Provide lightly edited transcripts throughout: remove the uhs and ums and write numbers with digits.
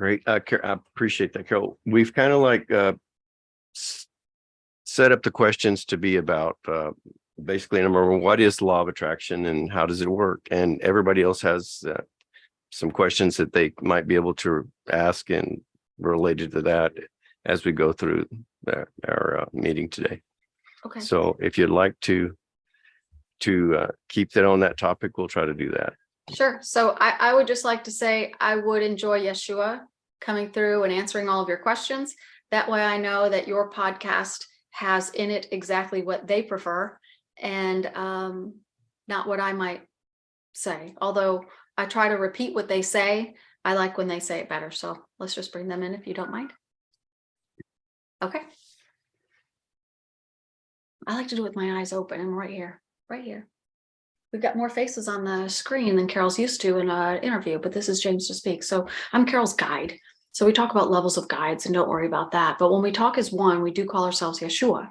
Great. I appreciate that, Carol. We've kind of like set up the questions to be about basically, number one, what is the law of attraction and how does it work? And everybody else has some questions that they might be able to ask and related to that as we go through our meeting today. Okay. So if you'd like to keep that on that topic, we'll try to do that. Sure. So I would just like to say I would enjoy Yeshua coming through and answering all of your questions. That way I know that your podcast has in it exactly what they prefer and not what I might say. Although I try to repeat what they say, I like when they say it better. So let's just bring them in if you don't mind. Okay. I like to do it with my eyes open. I'm right here, right here. We've got more faces on the screen than Carol's used to in an interview, but this is James to Speak. So I'm Carol's guide. So we talk about levels of guides and don't worry about that. But when we talk as one, we do call ourselves Yeshua.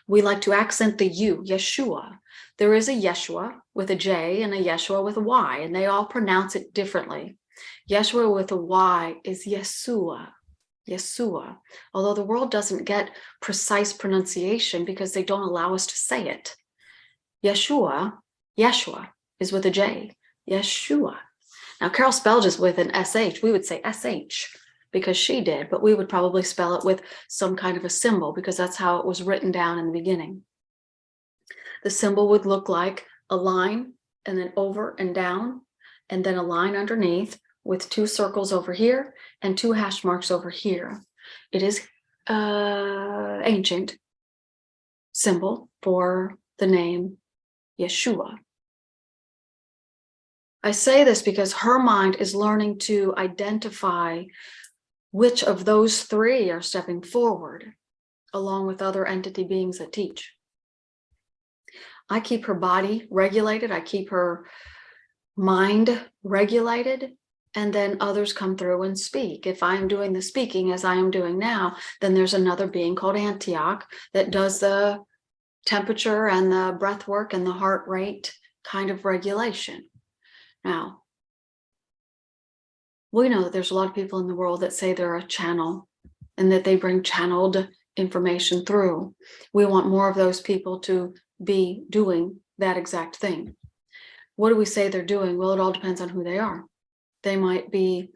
We like to accent the U, Yeshua. There is a Yeshua with a J and a Yeshua with a Y, and they all pronounce it differently. Yeshua with a Y is Yeshua. Yeshua, although the world doesn't get precise pronunciation because they don't allow us to say it. Yeshua is with a J, Yeshua. Now, Carol spelled it with an SH. We would say SH because she did, but we would probably spell it with some kind of a symbol because that's how it was written down in the beginning. The symbol would look like a line and then over and down, and then a line underneath with 2 circles over here and 2 hash marks over here. It is ancient symbol for the name Yeshua. I say this because her mind is learning to identify which of those 3 are stepping forward, along with other entity beings that teach. I keep her body regulated. I keep her mind regulated. And then others come through and speak. If I am doing the speaking as I am doing now, then there's another being called Antioch that does the temperature and the breath work and the heart rate kind of regulation. Now, we know that there's a lot of people in the world that say they're a channel and that they bring channeled information through. We want more of those people to be doing that exact thing. What do we say they're doing? Well, it all depends on who they are. They might be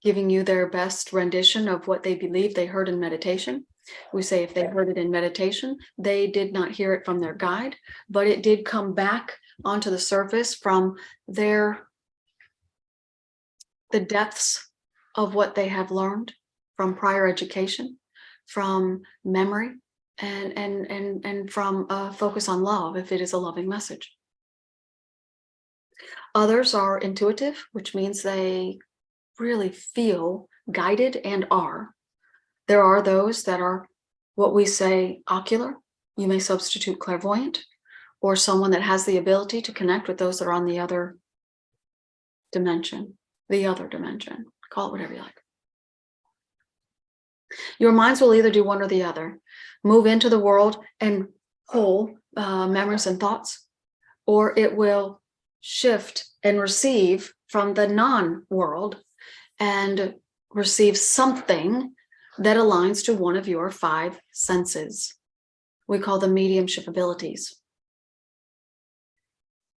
giving you their best rendition of what they believe they heard in meditation. We say if they heard it in meditation, they did not hear it from their guide, but it did come back onto the surface from the depths of what they have learned from prior education, from memory, and from a focus on love, if it is a loving message. Others are intuitive, which means they really feel guided and are. There are those that are what we say ocular. You may substitute clairvoyant, or someone that has the ability to connect with those that are on the other dimension. Call it whatever you like. Your minds will either do one or the other. Move into the world and pull memories and thoughts, or it will shift and receive from the non-world and receive something that aligns to one of your 5 senses. We call them mediumship abilities.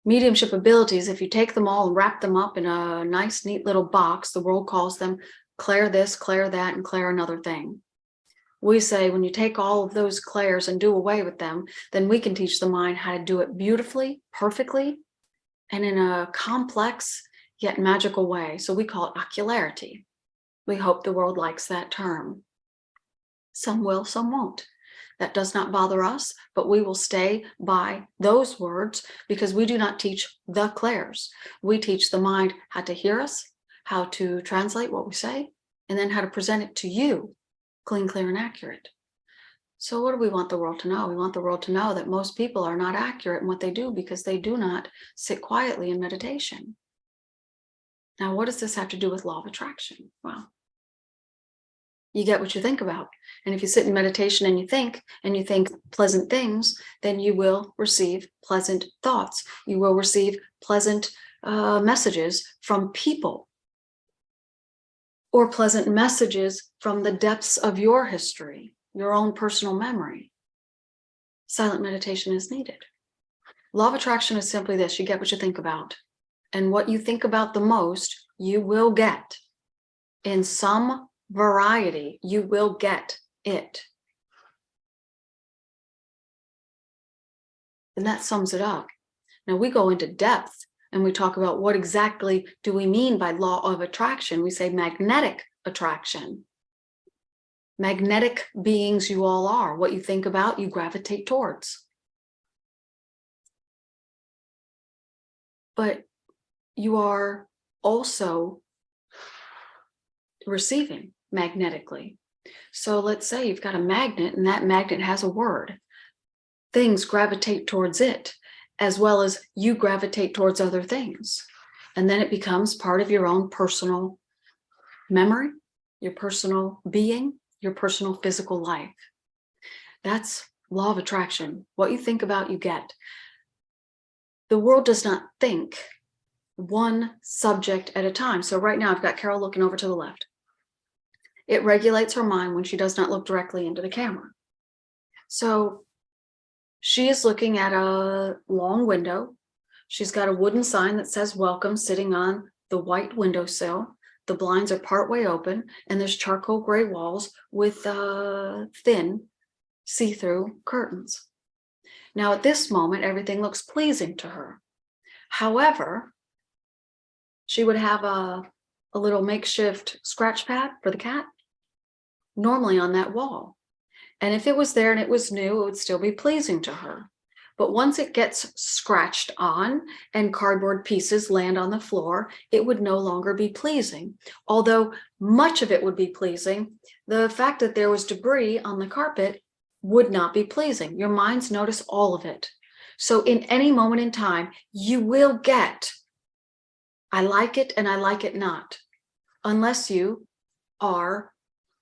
Mediumship abilities, if you take them all and wrap them up in a nice, neat little box, the world calls them clair this, clair that, and clair another thing. We say when you take all of those clairs and do away with them, then we can teach the mind how to do it beautifully, perfectly, and in a complex yet magical way. So we call it ocularity. We hope the world likes that term. Some will, some won't. That does not bother us, but we will stay by those words because we do not teach the clairs. We teach the mind how to hear us, how to translate what we say, and then how to present it to you, clean, clear, and accurate. So what do we want the world to know? We want the world to know that most people are not accurate in what they do because they do not sit quietly in meditation. Now, what does this have to do with law of attraction? Well, you get what you think about. And if you sit in meditation and you think pleasant things, then you will receive pleasant thoughts. You will receive pleasant messages from people. or pleasant messages from the depths of your history, your own personal memory. Silent meditation is needed. Law of attraction is simply this: you get what you think about. And what you think about the most, you will get. In some variety, you will get it. And that sums it up. Now we go into depth and we talk about what exactly do we mean by law of attraction. We say magnetic attraction. Magnetic beings you all are. What you think about, you gravitate towards. But you are also receiving magnetically. So let's say you've got a magnet and that magnet has a word. Things gravitate towards it, as well as you gravitate towards other things. And then it becomes part of your own personal memory, your personal being, your personal physical life. That's law of attraction. What you think about, you get. The world does not think one subject at a time. So right now I've got Carol looking over to the left. It regulates her mind when she does not look directly into the camera. So she is looking at a long window. She's got a wooden sign that says welcome sitting on the white windowsill. The blinds are partway open and there's charcoal gray walls with thin see-through curtains. Now at this moment, everything looks pleasing to her. However, she would have a little makeshift scratch pad for the cat normally on that wall. And if it was there and it was new, it would still be pleasing to her. But once it gets scratched on and cardboard pieces land on the floor, it would no longer be pleasing. Although much of it would be pleasing, the fact that there was debris on the carpet would not be pleasing. Your minds notice all of it. So in any moment in time, you will get, I like it and I like it not, unless you are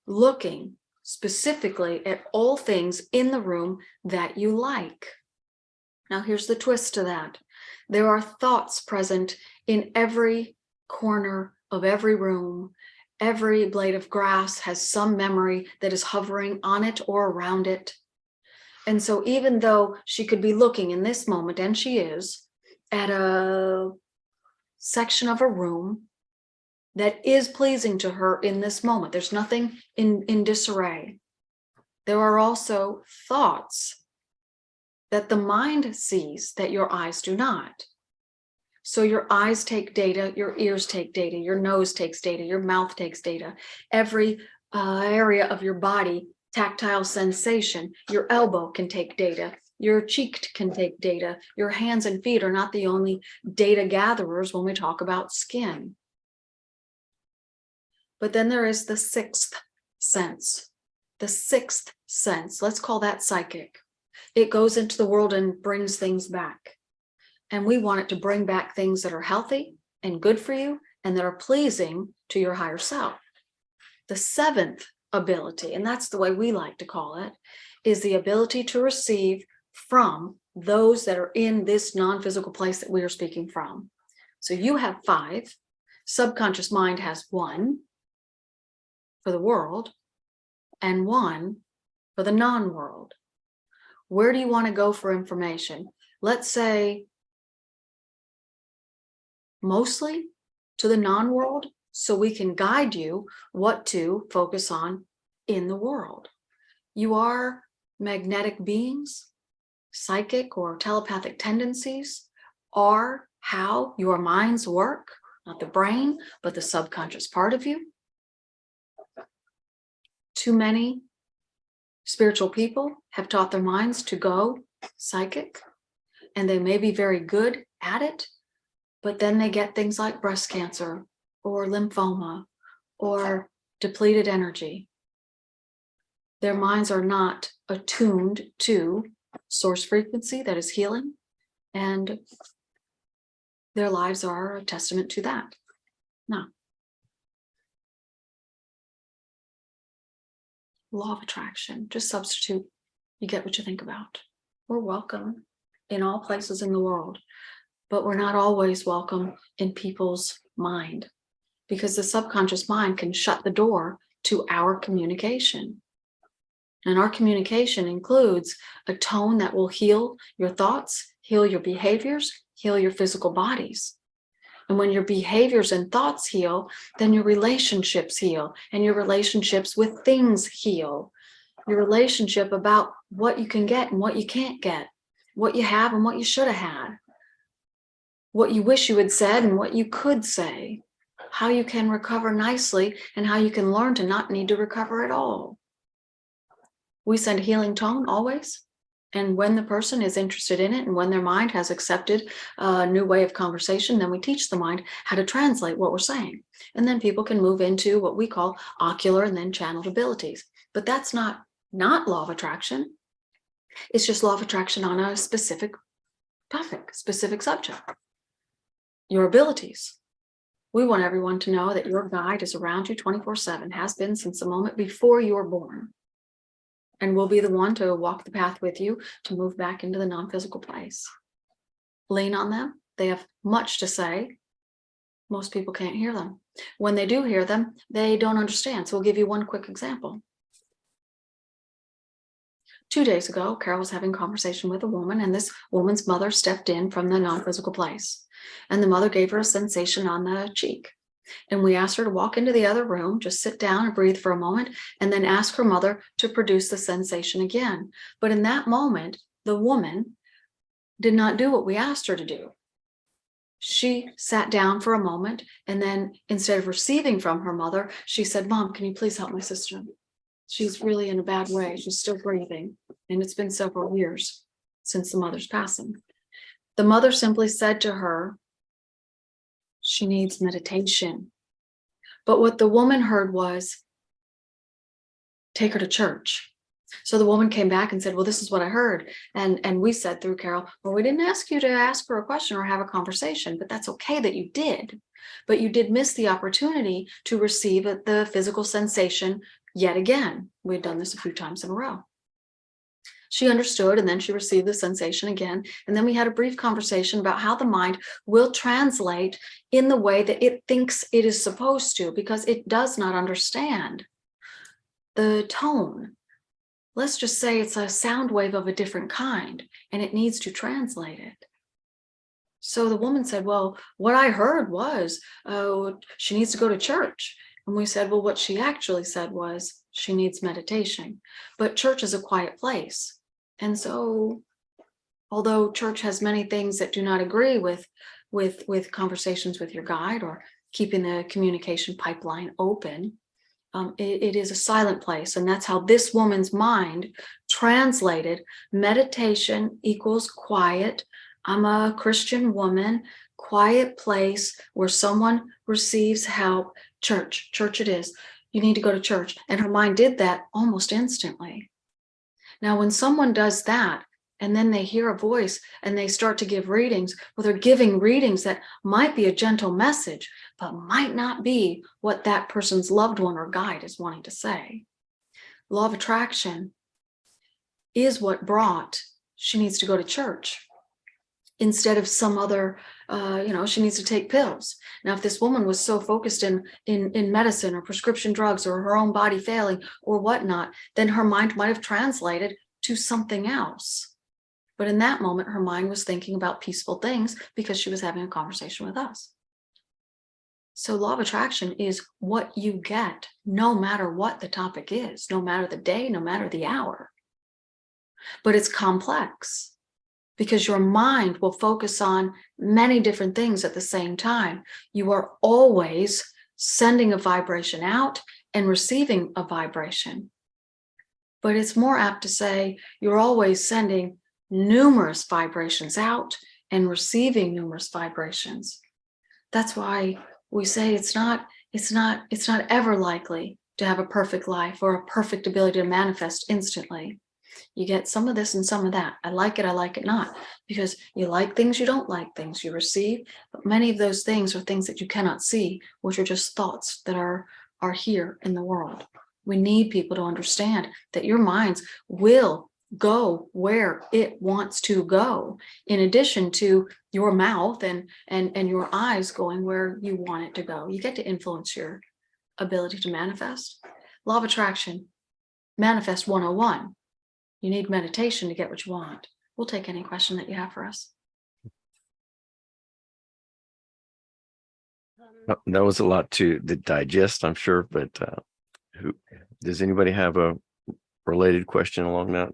looking specifically at all things in the room that you like. Now, here's the twist to that. There are thoughts present in every corner of every room. Every blade of grass has some memory that is hovering on it or around it. And so even though she could be looking in this moment, and she is, at a section of a room that is pleasing to her in this moment, there's nothing in disarray. There are also thoughts that the mind sees that your eyes do not. So your eyes take data, your ears take data, your nose takes data, your mouth takes data. Every area of your body, tactile sensation, your elbow can take data, your cheek can take data. Your hands and feet are not the only data gatherers when we talk about skin. But then there is the sixth sense. The sixth sense, let's call that psychic. It goes into the world and brings things back. And we want it to bring back things that are healthy and good for you and that are pleasing to your higher self. The seventh ability, and that's the way we like to call it, is the ability to receive from those that are in this non-physical place that we are speaking from. So you have 5. Subconscious mind has 1 for the world and 1 for the non-world. Where do you want to go for information? Let's say mostly to the non-world, so we can guide you what to focus on in the world. You are magnetic beings. Psychic or telepathic tendencies are how your minds work, not the brain, but the subconscious part of you. Too many spiritual people have taught their minds to go psychic, and they may be very good at it, but then they get things like breast cancer or lymphoma or depleted energy. Their minds are not attuned to source frequency that is healing, and their lives are a testament to that. Now, law of attraction, just substitute, you get what you think about. We're welcome in all places in the world, but we're not always welcome in people's mind. because the subconscious mind can shut the door to our communication. And our communication includes a tone that will heal your thoughts, heal your behaviors, heal your physical bodies. And when your behaviors and thoughts heal, then your relationships heal, and your relationships with things heal. Your relationship about what you can get and what you can't get, what you have and what you should have had, what you wish you had said and what you could say, how you can recover nicely and how you can learn to not need to recover at all. We send healing tone always. And when the person is interested in it and when their mind has accepted a new way of conversation, then we teach the mind how to translate what we're saying. And then people can move into what we call ocular and then channeled abilities. But that's not law of attraction. It's just law of attraction on a specific topic, specific subject. Your abilities. We want everyone to know that your guide is around you 24/7, has been since the moment before you were born. And we'll be the one to walk the path with you to move back into the non-physical place. Lean on them. They have much to say. Most people can't hear them. When they do hear them, they don't understand. So we'll give you one quick example. 2 days ago, Carol was having a conversation with a woman, and this woman's mother stepped in from the non-physical place. And the mother gave her a sensation on the cheek. And we asked her to walk into the other room, just sit down and breathe for a moment, and then ask her mother to produce the sensation again. But in that moment, the woman did not do what we asked her to do. She sat down for a moment, and then instead of receiving from her mother, she said, "Mom, can you please help my sister? She's really in a bad way. She's still breathing. And it's been several years since the mother's passing." The mother simply said to her, "She needs meditation." But what the woman heard was, "Take her to church." So the woman came back and said, "Well, this is what I heard." And we said through Carol, "Well, we didn't ask you to ask her a question or have a conversation, but that's okay that you did. But you did miss the opportunity to receive the physical sensation yet again." We'd done this a few times in a row. She understood, and then she received the sensation again. And then we had a brief conversation about how the mind will translate in the way that it thinks it is supposed to, because it does not understand the tone. Let's just say it's a sound wave of a different kind, and it needs to translate it. So the woman said, "Well, what I heard was, she needs to go to church." And we said, "Well, what she actually said was she needs meditation. But church is a quiet place. And so, although church has many things that do not agree with conversations with your guide or keeping the communication pipeline open, it is a silent place." And that's how this woman's mind translated meditation equals quiet. I'm a Christian woman, quiet place where someone receives help. Church it is. You need to go to church. And her mind did that almost instantly. Now, when someone does that, and then they hear a voice and they start to give readings, well, they're giving readings that might be a gentle message, but might not be what that person's loved one or guide is wanting to say. Law of attraction is what brought she needs to go to church instead of some other, she needs to take pills. Now, if this woman was so focused in medicine or prescription drugs or her own body failing or whatnot, then her mind might have translated to something else. But in that moment, her mind was thinking about peaceful things because she was having a conversation with us. So law of attraction is what you get, no matter what the topic is, no matter the day, no matter the hour. But it's complex, because your mind will focus on many different things at the same time. You are always sending a vibration out and receiving a vibration. But it's more apt to say you're always sending numerous vibrations out and receiving numerous vibrations. That's why we say it's not ever likely to have a perfect life or a perfect ability to manifest instantly. You get some of this and some of that. I like it not, because you like things, you don't like things, you receive, but many of those things are things that you cannot see, which are just thoughts that are here in the world. We need people to understand that your minds will go where it wants to go, in addition to your mouth and your eyes going where you want it to go. You get to influence your ability to manifest. Law of attraction, manifest 101. You need meditation to get what you want. We'll take any question that you have for us. That was a lot to digest, I'm sure, but does anybody have a related question along that?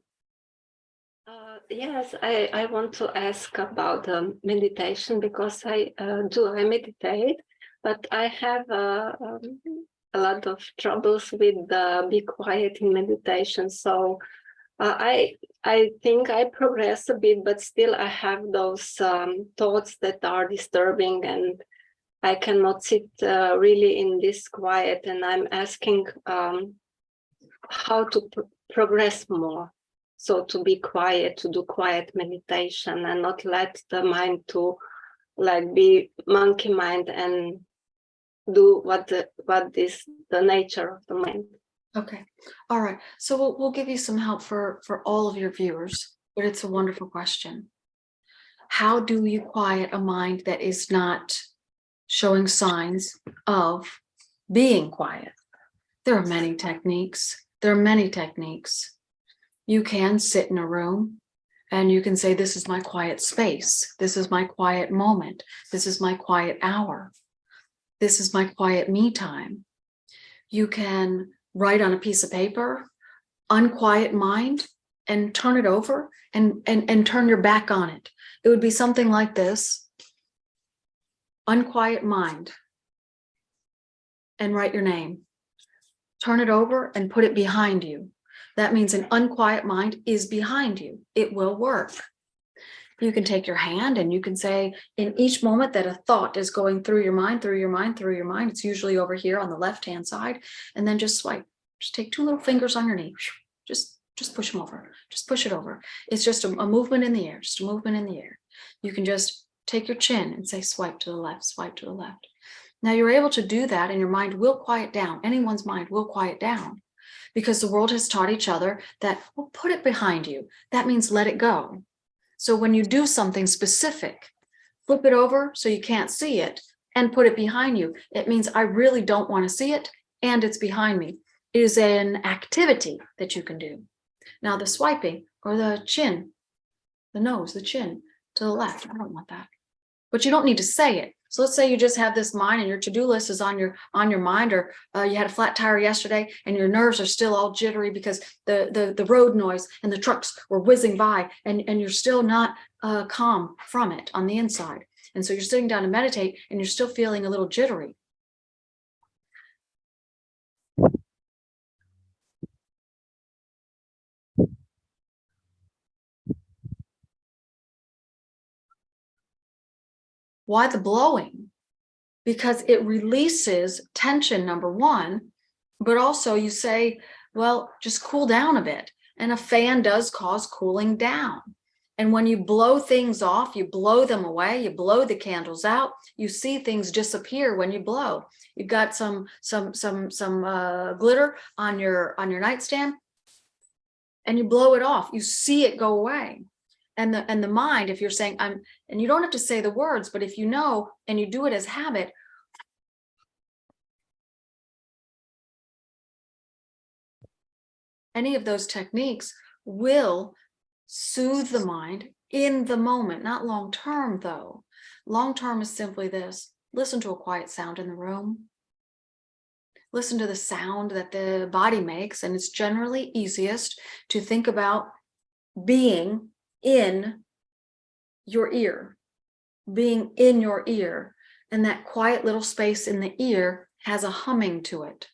Yes, I want to ask about meditation, because I meditate, but I have a lot of troubles with be quiet in meditation. So I think I progress a bit, but still I have those thoughts that are disturbing, and I cannot sit really in this quiet. And I'm asking how to progress more. So to be quiet, to do quiet meditation, and not let the mind to like be monkey mind and do what is the nature of the mind. Okay. All right. So we'll give you some help for all of your viewers, but it's a wonderful question. How do you quiet a mind that is not showing signs of being quiet? There are many techniques. You can sit in a room and you can say, this is my quiet space. This is my quiet moment. This is my quiet hour. This is my quiet me time. You can write on a piece of paper, unquiet mind, and turn it over and turn your back on it. It would be something like this: unquiet mind, and write your name. Turn it over and put it behind you. That means an unquiet mind is behind you. It will work. You can take your hand and you can say, in each moment that a thought is going through your mind, it's usually over here on the left-hand side, and then just swipe. Just take two little fingers on your knee. Just push them over. Just push it over. It's just a movement in the air, just a movement in the air. You can just take your chin and say, swipe to the left, swipe to the left. Now you're able to do that and your mind will quiet down. Anyone's mind will quiet down, because the world has taught each other that, well, put it behind you. That means let it go. So when you do something specific, flip it over so you can't see it and put it behind you. It means I really don't want to see it and it's behind me. It is an activity that you can do. Now the swiping or the chin, the nose, the chin to the left, I don't want that. But you don't need to say it. So let's say you just have this mind and your to-do list is on your mind, or you had a flat tire yesterday and your nerves are still all jittery because the road noise and the trucks were whizzing by, and you're still not calm from it on the inside. And so you're sitting down to meditate and you're still feeling a little jittery. Why the blowing? Because it releases tension, number one, but also you say, well, just cool down a bit. And a fan does cause cooling down. And when you blow things off, you blow them away, you blow the candles out, you see things disappear when you blow. You've got some glitter on your nightstand and you blow it off, you see it go away. And the mind, if you're saying and you don't have to say the words, but if you know and you do it as habit, any of those techniques will soothe the mind in the moment, not long term though. Long term is simply this: listen to a quiet sound in the room. Listen to the sound that the body makes, and it's generally easiest to think about being in your ear, being in your ear, and that quiet little space in the ear has a humming to it.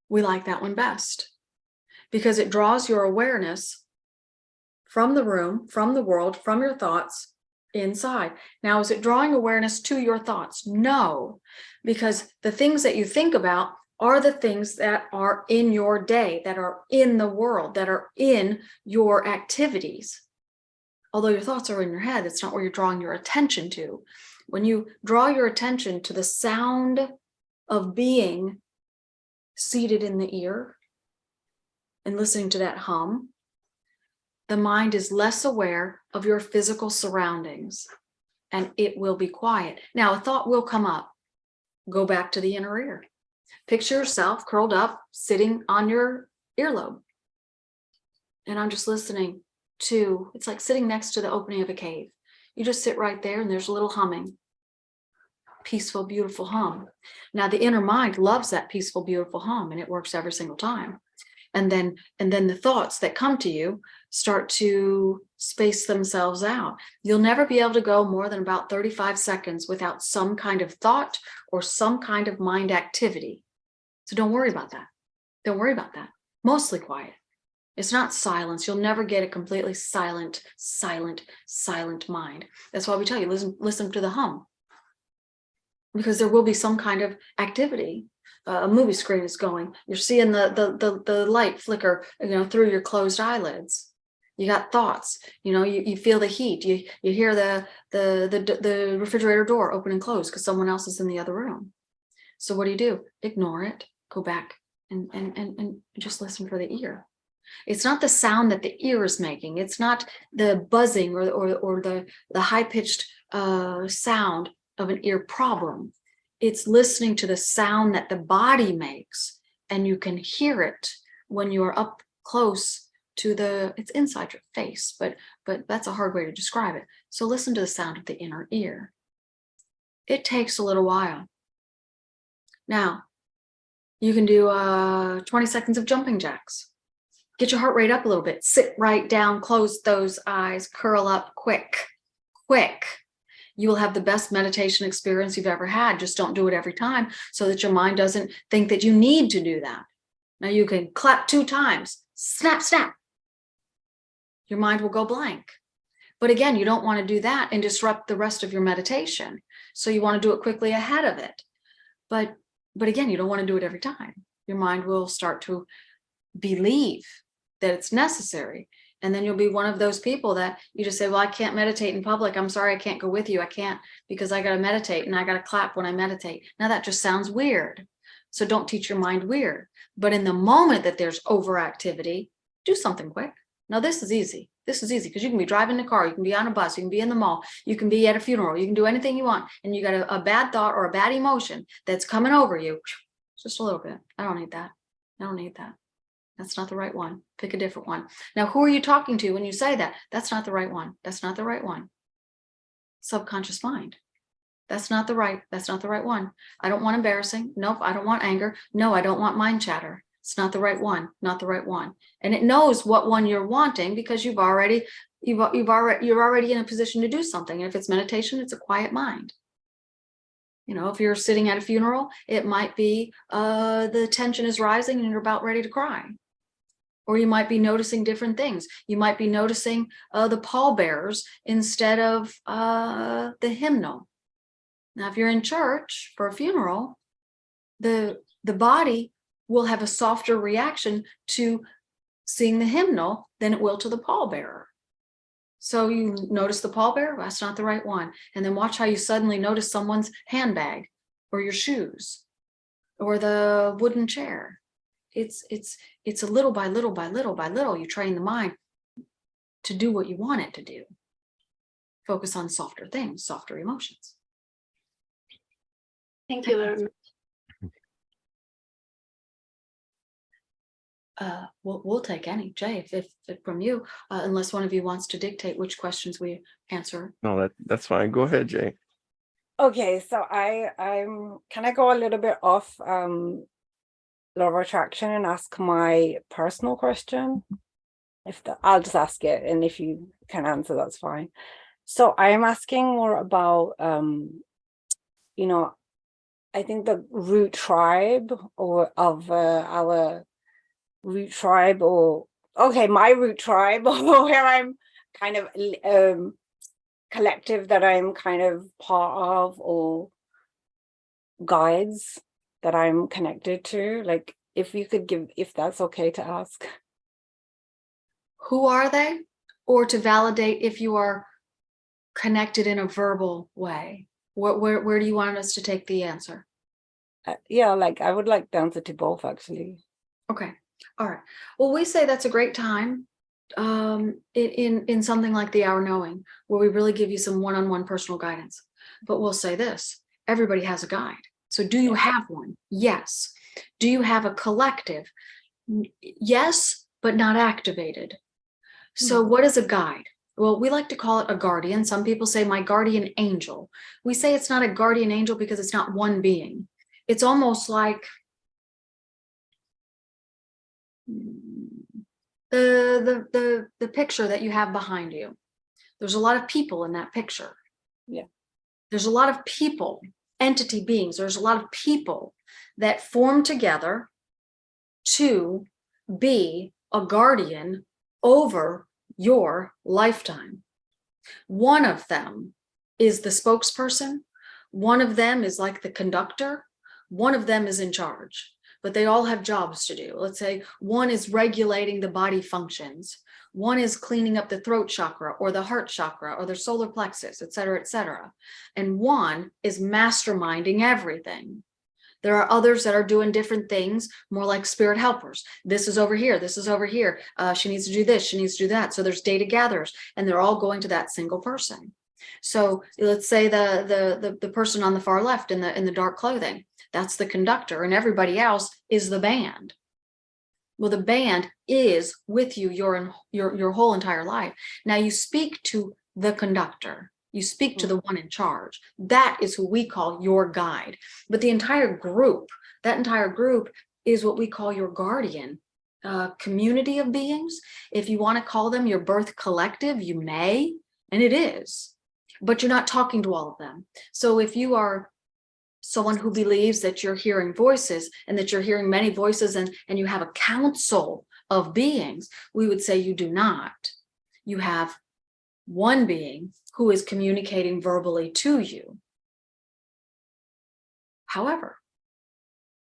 We like that one best because it draws your awareness from the room, from the world, from your thoughts inside. Now, is it drawing awareness to your thoughts? No, because the things that you think about are the things that are in your day, that are in the world, that are in your activities. Although your thoughts are in your head, it's not where you're drawing your attention to. When you draw your attention to the sound of being seated in the ear and listening to that hum, the mind is less aware of your physical surroundings, and it will be quiet. Now, a thought will come up. Go back to the inner ear. Picture yourself curled up, sitting on your earlobe. And I'm just listening to, it's like sitting next to the opening of a cave. You just sit right there and there's a little humming. Peaceful, beautiful hum. Now the inner mind loves that peaceful, beautiful hum, and it works every single time. And then the thoughts that come to you start to space themselves out. You'll never be able to go more than about 35 seconds without some kind of thought or some kind of mind activity. So don't worry about that. Don't worry about that. Mostly quiet. It's not silence. You'll never get a completely silent mind. That's why we tell you, listen to the hum. Because there will be some kind of activity. A movie screen is going. You're seeing the light flicker, through your closed eyelids. You got thoughts. You feel the heat. You hear the refrigerator door open and close because someone else is in the other room. So what do? Ignore it. Go back and just listen for the ear. It's not the sound that the ear is making. It's not the buzzing or the high-pitched sound of an ear problem. It's listening to the sound that the body makes, and you can hear it when you are up close to it's inside your face, but that's a hard way to describe it. So listen to the sound of the inner ear. It takes a little while. Now, you can do 20 seconds of jumping jacks. Get your heart rate up a little bit. Sit right down, close those eyes, curl up, quick. You will have the best meditation experience you've ever had. Just don't do it every time so that your mind doesn't think that you need to do that. Now you can clap 2 times, snap, snap. Your mind will go blank. But again, you don't want to do that and disrupt the rest of your meditation. So you want to do it quickly ahead of it. But again, you don't want to do it every time. Your mind will start to believe that it's necessary. And then you'll be one of those people that you just say, well, I can't meditate in public. I'm sorry, I can't go with you. I can't because I got to meditate and I got to clap when I meditate. Now that just sounds weird. So don't teach your mind weird. But in the moment that there's overactivity, do something quick. Now this is easy. This is easy because you can be driving the car. You can be on a bus. You can be in the mall. You can be at a funeral. You can do anything you want. And you got a bad thought or a bad emotion that's coming over you. Just a little bit. I don't need that. I don't need that. That's not the right one. Pick a different one. Now, who are you talking to when you say that? That's not the right one. That's not the right one. Subconscious mind. That's not the right one. I don't want embarrassing. Nope. I don't want anger. No, I don't want mind chatter. It's not the right one. Not the right one. And it knows what one you're wanting because you're already in a position to do something. And if it's meditation, it's a quiet mind. If you're sitting at a funeral, it might be the tension is rising and you're about ready to cry. Or you might be noticing different things. You might be noticing the pallbearers instead of the hymnal. Now, if you're in church for a funeral, the body will have a softer reaction to seeing the hymnal than it will to the pallbearer. So you notice the pallbearer, that's not the right one. And then watch how you suddenly notice someone's handbag or your shoes or the wooden chair. It's a little by little, you train the mind to do what you want it to do. Focus on softer things, softer emotions. Thank you very much. We'll take any, Jay, if from you, unless one of you wants to dictate which questions we answer. No, that's fine. Go ahead, Jay. Okay, so I'm can I go a little bit off law of attraction and ask my personal question? I'll just ask it, and if you can answer, that's fine. So I am asking more about I think the root tribe our root tribe, or my root tribe, or where I'm kind of collective that I'm kind of part of, or guides that I'm connected to. Like, if you could give, if that's okay to ask. Who are they? Or to validate if you are connected in a verbal way. Where do you want us to take the answer? Yeah, like I would like the answer to both, actually. Okay. All right. Well, we say that's a great time in something like the Hour Knowing, where we really give you some one-on-one personal guidance. But we'll say this, everybody has a guide. So do you have one? Yes. Do you have a collective? Yes, but not activated. So what is a guide? Well, we like to call it a guardian. Some people say my guardian angel. We say it's not a guardian angel because it's not one being. It's almost like the picture that you have behind you. There's a lot of people in that picture. Yeah. There's a lot of people, entity beings. There's a lot of people that form together to be a guardian over your lifetime. One of them is the spokesperson. One of them is like the conductor. One of them is in charge, but they all have jobs to do. Let's say one is regulating the body functions. One is cleaning up the throat chakra or the heart chakra or the solar plexus, et cetera, et cetera. And one is masterminding everything. There are others that are doing different things, more like spirit helpers. This is over here. This is over here. She needs to do this. She needs to do that. So there's data gatherers, and they're all going to that single person. So let's say the person on the far left in the dark clothing, that's the conductor, and everybody else is the band. Well, the band is with you your whole entire life. Now you speak to the conductor. You speak to the one in charge. That is who we call your guide. But the entire group, that entire group is what we call your guardian community of beings. If you want to call them your birth collective, you may, and it is, but you're not talking to all of them. So if you are someone who believes that you're hearing voices and that you're hearing many voices and you have a council of beings, we would say you do not. You have one being who is communicating verbally to you. However,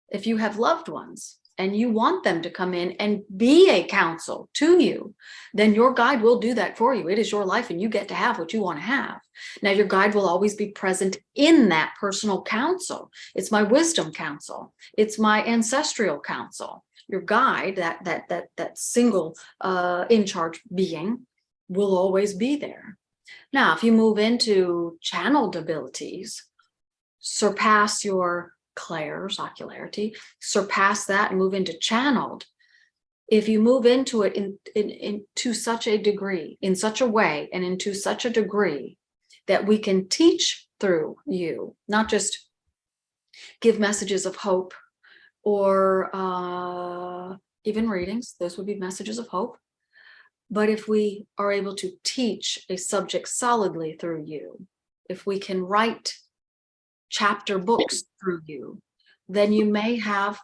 if you have loved ones and you want them to come in and be a counsel to you, then your guide will do that for you. It is your life and you get to have what you want to have. Now, your guide will always be present in that personal counsel. It's my wisdom counsel. It's my ancestral counsel. Your guide, that single in charge being, will always be there. Now, if you move into channeled abilities, surpass your clairs, ocularity, surpass that and move into channeled. If you move into it into such a degree, in such a way, and into such a degree that we can teach through you, not just give messages of hope or even readings, those would be messages of hope. But if we are able to teach a subject solidly through you, if we can write chapter books through you, then you may have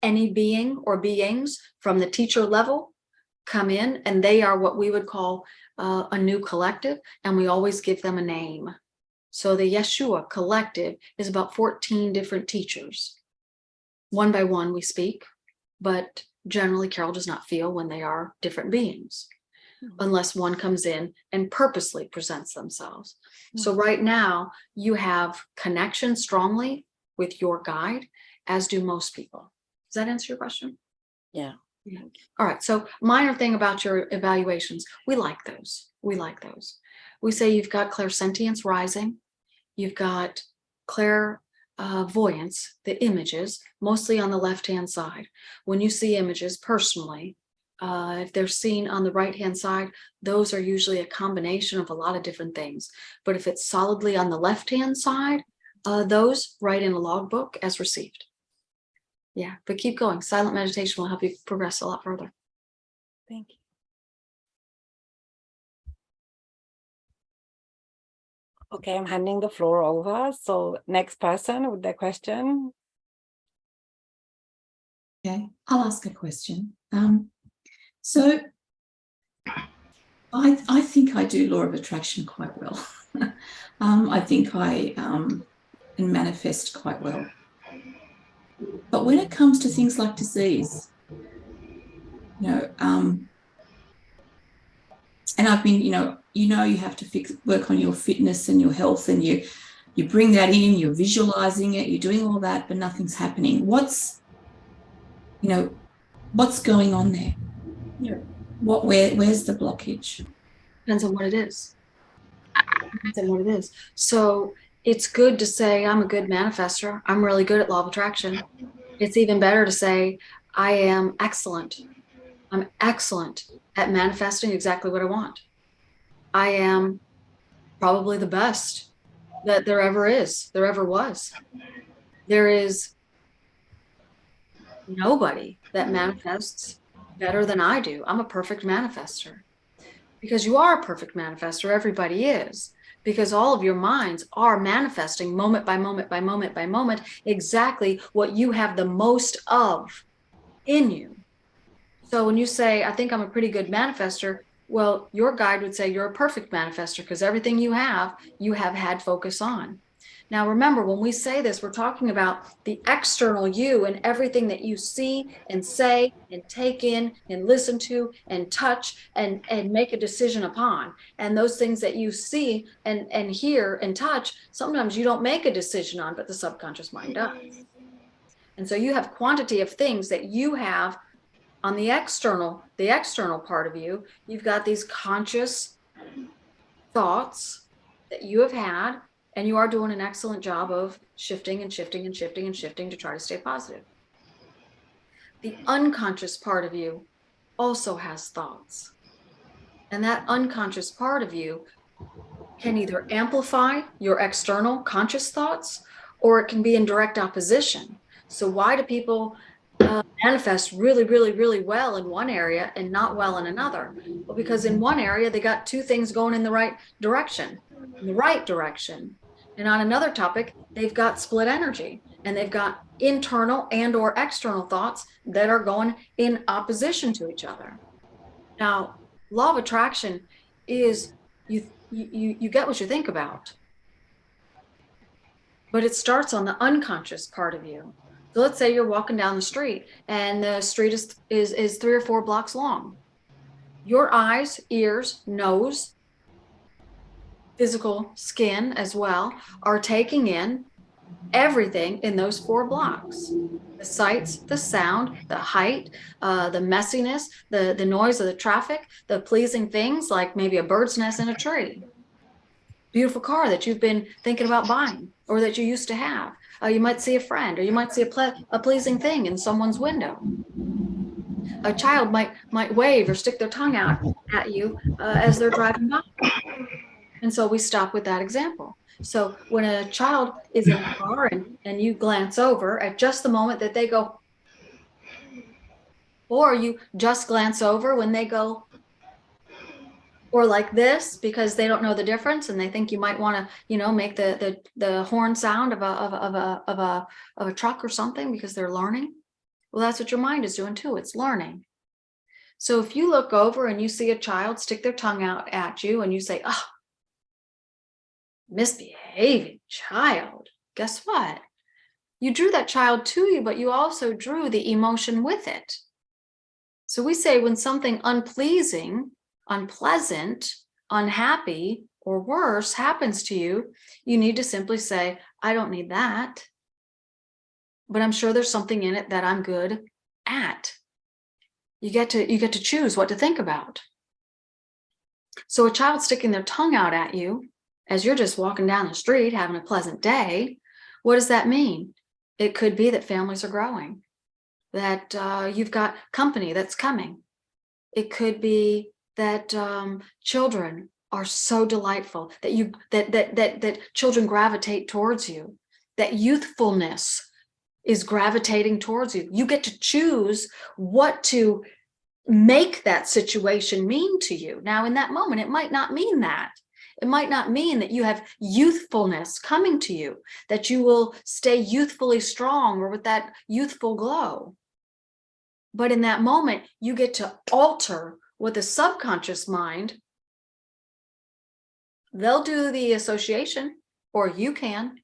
any being or beings from the teacher level come in, and they are what we would call a new collective, and we always give them a name. So the Jeshua Collective is about 14 different teachers. One by one we speak, but generally Carol does not feel when they are different beings, unless one comes in and purposely presents themselves. So right now you have connection strongly with your guide, as do most people. Does that answer your question? Yeah. Yeah. All right. So minor thing about your evaluations, we like those. We like those. We say you've got clairsentience rising. You've got clairvoyance, the images, mostly on the left-hand side. When you see images personally, if they're seen on the right-hand side, those are usually a combination of a lot of different things. But if it's solidly on the left-hand side, those write in a logbook as received. Yeah, but keep going. Silent meditation will help you progress a lot further. Thank you. Okay, I'm handing the floor over. So next person with the question. Okay, I'll ask a question. So I think I do law of attraction quite well. I think I can manifest quite well. But when it comes to things like disease, and I've been, you have to work on your fitness and your health, and you bring that in, you're visualizing it, you're doing all that, but nothing's happening. What's going on there? Yeah. Where's the blockage? Depends on what it is. Depends on what it is. So it's good to say, I'm a good manifester. I'm really good at law of attraction. It's even better to say, I am excellent. I'm excellent at manifesting exactly what I want. I am probably the best that there ever was. There is nobody that manifests better than I do. I'm a perfect manifester. Because you are a perfect manifester, everybody is. Because all of your minds are manifesting moment by moment by moment by moment exactly what you have the most of in you. So when you say, I think I'm a pretty good manifester, well, your guide would say you're a perfect manifester because everything you have had focus on. Now, remember, when we say this, we're talking about the external you and everything that you see and say and take in and listen to and touch and make a decision upon. And those things that you see and hear and touch, sometimes you don't make a decision on, but the subconscious mind does. And so you have quantity of things that you have on the external part of you. You've got these conscious thoughts that you have had, and you are doing an excellent job of shifting and shifting and shifting and shifting to try to stay positive. The unconscious part of you also has thoughts. And that unconscious part of you can either amplify your external conscious thoughts, or it can be in direct opposition. So why do people manifest really, really, really well in one area and not well in another? Well, because in one area, they got two things going in the right direction. And on another topic, they've got split energy, and they've got internal and or external thoughts that are going in opposition to each other. Now, law of attraction is you get what you think about, but it starts on the unconscious part of you. So let's say you're walking down the street and the street is 3 or 4 blocks long. Your eyes, ears, nose, physical skin as well are taking in everything in those 4 blocks. The sights, the sound, the height, the messiness, the noise of the traffic, the pleasing things like maybe a bird's nest in a tree. Beautiful car that you've been thinking about buying or that you used to have. You might see a friend, or you might see a pleasing thing in someone's window. A child might wave or stick their tongue out at you as they're driving by. And so we stop with that example. So when a child is in a car and you glance over at just the moment that they go, or you just glance over when they go, or like this, because they don't know the difference and they think you might want to, make the horn sound of a truck or something because they're learning. Well, that's what your mind is doing too. It's learning. So if you look over and you see a child stick their tongue out at you and you say, oh, misbehaving child, guess what? You drew that child to you, but you also drew the emotion with it. So we say when something unpleasing, unpleasant, unhappy, or worse happens to you, you need to simply say, I don't need that, but I'm sure there's something in it that I'm good at. You get to choose what to think about. So a child sticking their tongue out at you as you're just walking down the street having a pleasant day, what does that mean? It could be that families are growing, that you've got company that's coming. It could be that children are so delightful that children gravitate towards you, that youthfulness is gravitating towards you. You get to choose what to make that situation mean to you. Now, in that moment, it might not mean that. It might not mean that you have youthfulness coming to you, that you will stay youthfully strong or with that youthful glow. But in that moment, you get to alter what the subconscious mind, they'll do the association, or you can.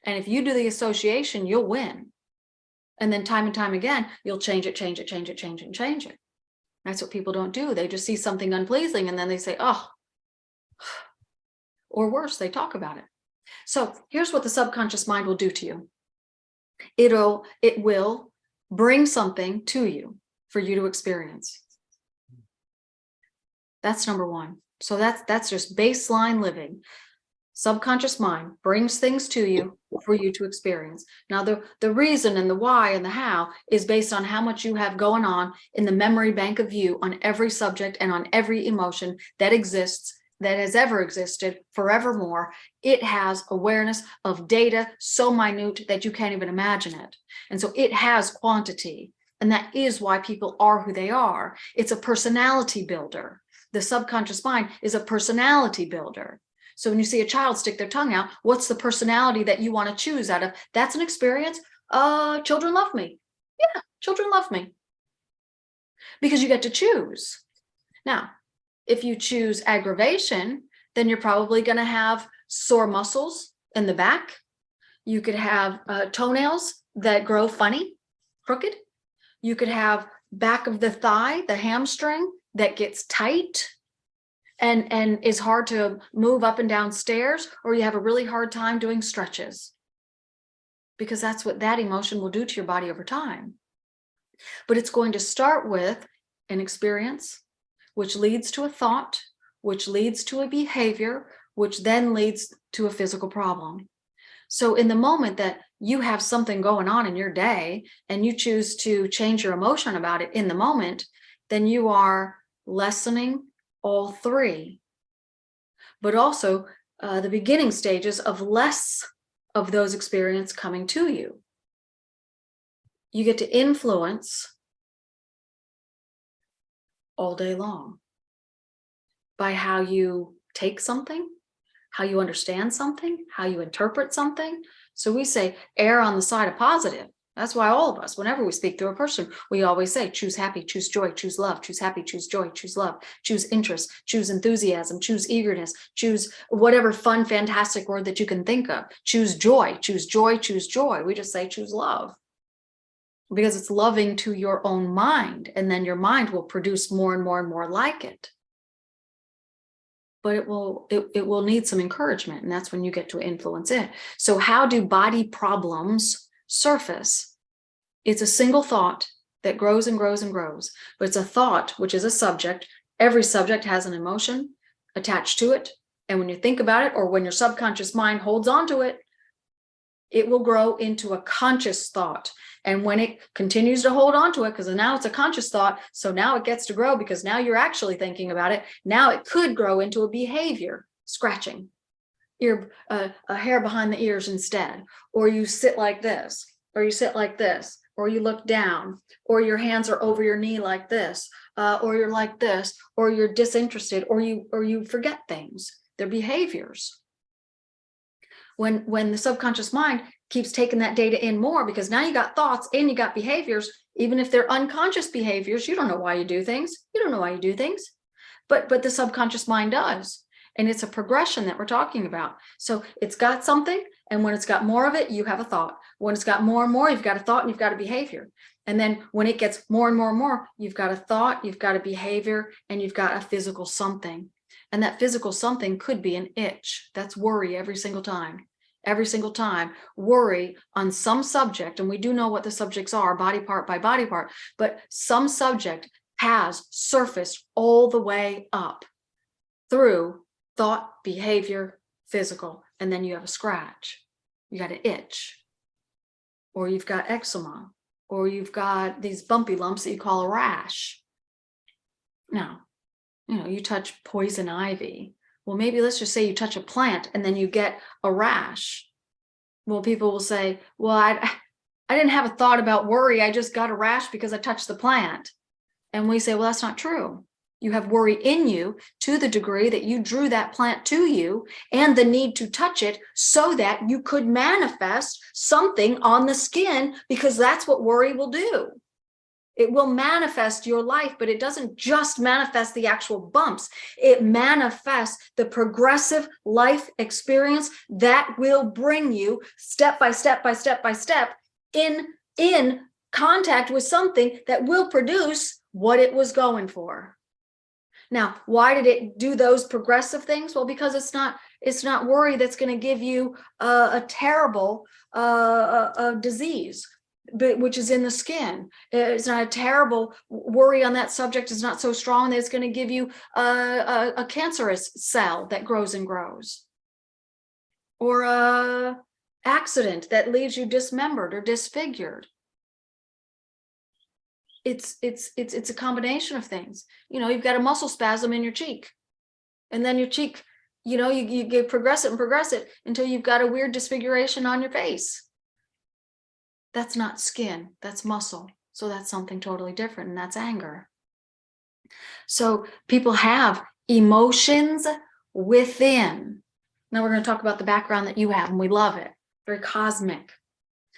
And if you do the association, you'll win. And then time and time again, you'll change it. That's what people don't do. They just see something unpleasing and then they say, oh, or worse, they talk about it. So here's what the subconscious mind will do to you. It will bring something to you for you to experience. That's number one. So that's just baseline living. Subconscious mind brings things to you for you to experience. Now, the reason and the why and the how is based on how much you have going on in the memory bank of you on every subject and on every emotion that exists, that has ever existed forevermore. It has awareness of data so minute that you can't even imagine it. And so it has quantity. And that is why people are who they are. It's a personality builder. The subconscious mind is a personality builder. So when you see a child stick their tongue out, what's the personality that you want to choose out of? That's an experience. Children love me. Yeah, children love me. Because you get to choose. Now, if you choose aggravation, then you're probably going to have sore muscles in the back. You could have toenails that grow funny, crooked. You could have back of the thigh, the hamstring that gets tight and is hard to move up and down stairs, or you have a really hard time doing stretches, because that's what that emotion will do to your body over time. But it's going to start with an experience, which leads to a thought, which leads to a behavior, which then leads to a physical problem. So in the moment that you have something going on in your day and you choose to change your emotion about it in the moment, then you are lessening all three, but also the beginning stages of less of those experiences coming to you. You get to influence all day long by how you take something, how you understand something, how you interpret something. So we say err on the side of positive. That's why all of us, whenever we speak to a person, we always say, choose happy, choose joy, choose love, choose happy, choose joy, choose love, choose interest, choose enthusiasm, choose eagerness, choose whatever fun, fantastic word that you can think of. Choose joy, choose joy, choose joy. We just say choose love, because it's loving to your own mind. And then your mind will produce more and more and more like it. But it will need some encouragement. And that's when you get to influence it. So how do body problems surface? It's a single thought that grows and grows and grows, but it's a thought, which is a subject. Every subject has an emotion attached to it. And when you think about it, or when your subconscious mind holds on to it, it will grow into a conscious thought. And when it continues to hold on to it, because now it's a conscious thought, so now it gets to grow because now you're actually thinking about it. Now it could grow into a behavior, scratching, a hair behind the ears instead, or you sit like this, or you sit like this, or you look down, or your hands are over your knee like this, or you're like this, or you're disinterested, or you forget things. They're behaviors. When the subconscious mind keeps taking that data in more, because now you got thoughts and you got behaviors, even if they're unconscious behaviors, you don't know why you do things. You don't know why you do things, but the subconscious mind does. And it's a progression that we're talking about. So it's got something, and when it's got more of it, you have a thought. When it's got more and more, you've got a thought and you've got a behavior. And then when it gets more and more and more, you've got a thought, you've got a behavior, and you've got a physical something. And that physical something could be an itch. That's worry every single time. Every single time, worry on some subject, and we do know what the subjects are, body part by body part, but some subject has surfaced all the way up through thought, behavior, physical, and then you have a scratch, you got an itch, or you've got eczema, or you've got these bumpy lumps that you call a rash. Now, you touch poison ivy. Well, maybe let's just say you touch a plant and then you get a rash. Well, people will say, well, I didn't have a thought about worry. I just got a rash because I touched the plant. And we say, well, that's not true. You have worry in you to the degree that you drew that plant to you and the need to touch it so that you could manifest something on the skin, because that's what worry will do. It will manifest your life, but it doesn't just manifest the actual bumps. It manifests the progressive life experience that will bring you step by step by step by step in contact with something that will produce what it was going for. Now, why did it do those progressive things? Well, because it's not worry that's going to give you a terrible disease. which is in the skin. It's not a terrible worry on that subject is not so strong that it's going to give you a cancerous cell that grows and grows, or a accident that leaves you dismembered or disfigured. It's a combination of things. You know, you've got a muscle spasm in your cheek, and then your cheek, you know, you get progress it until you've got a weird disfiguration on your face. That's not skin, that's muscle. So that's something totally different, and that's anger. So people have emotions within. Now we're going to talk about the background that you have, and we love it. Very cosmic.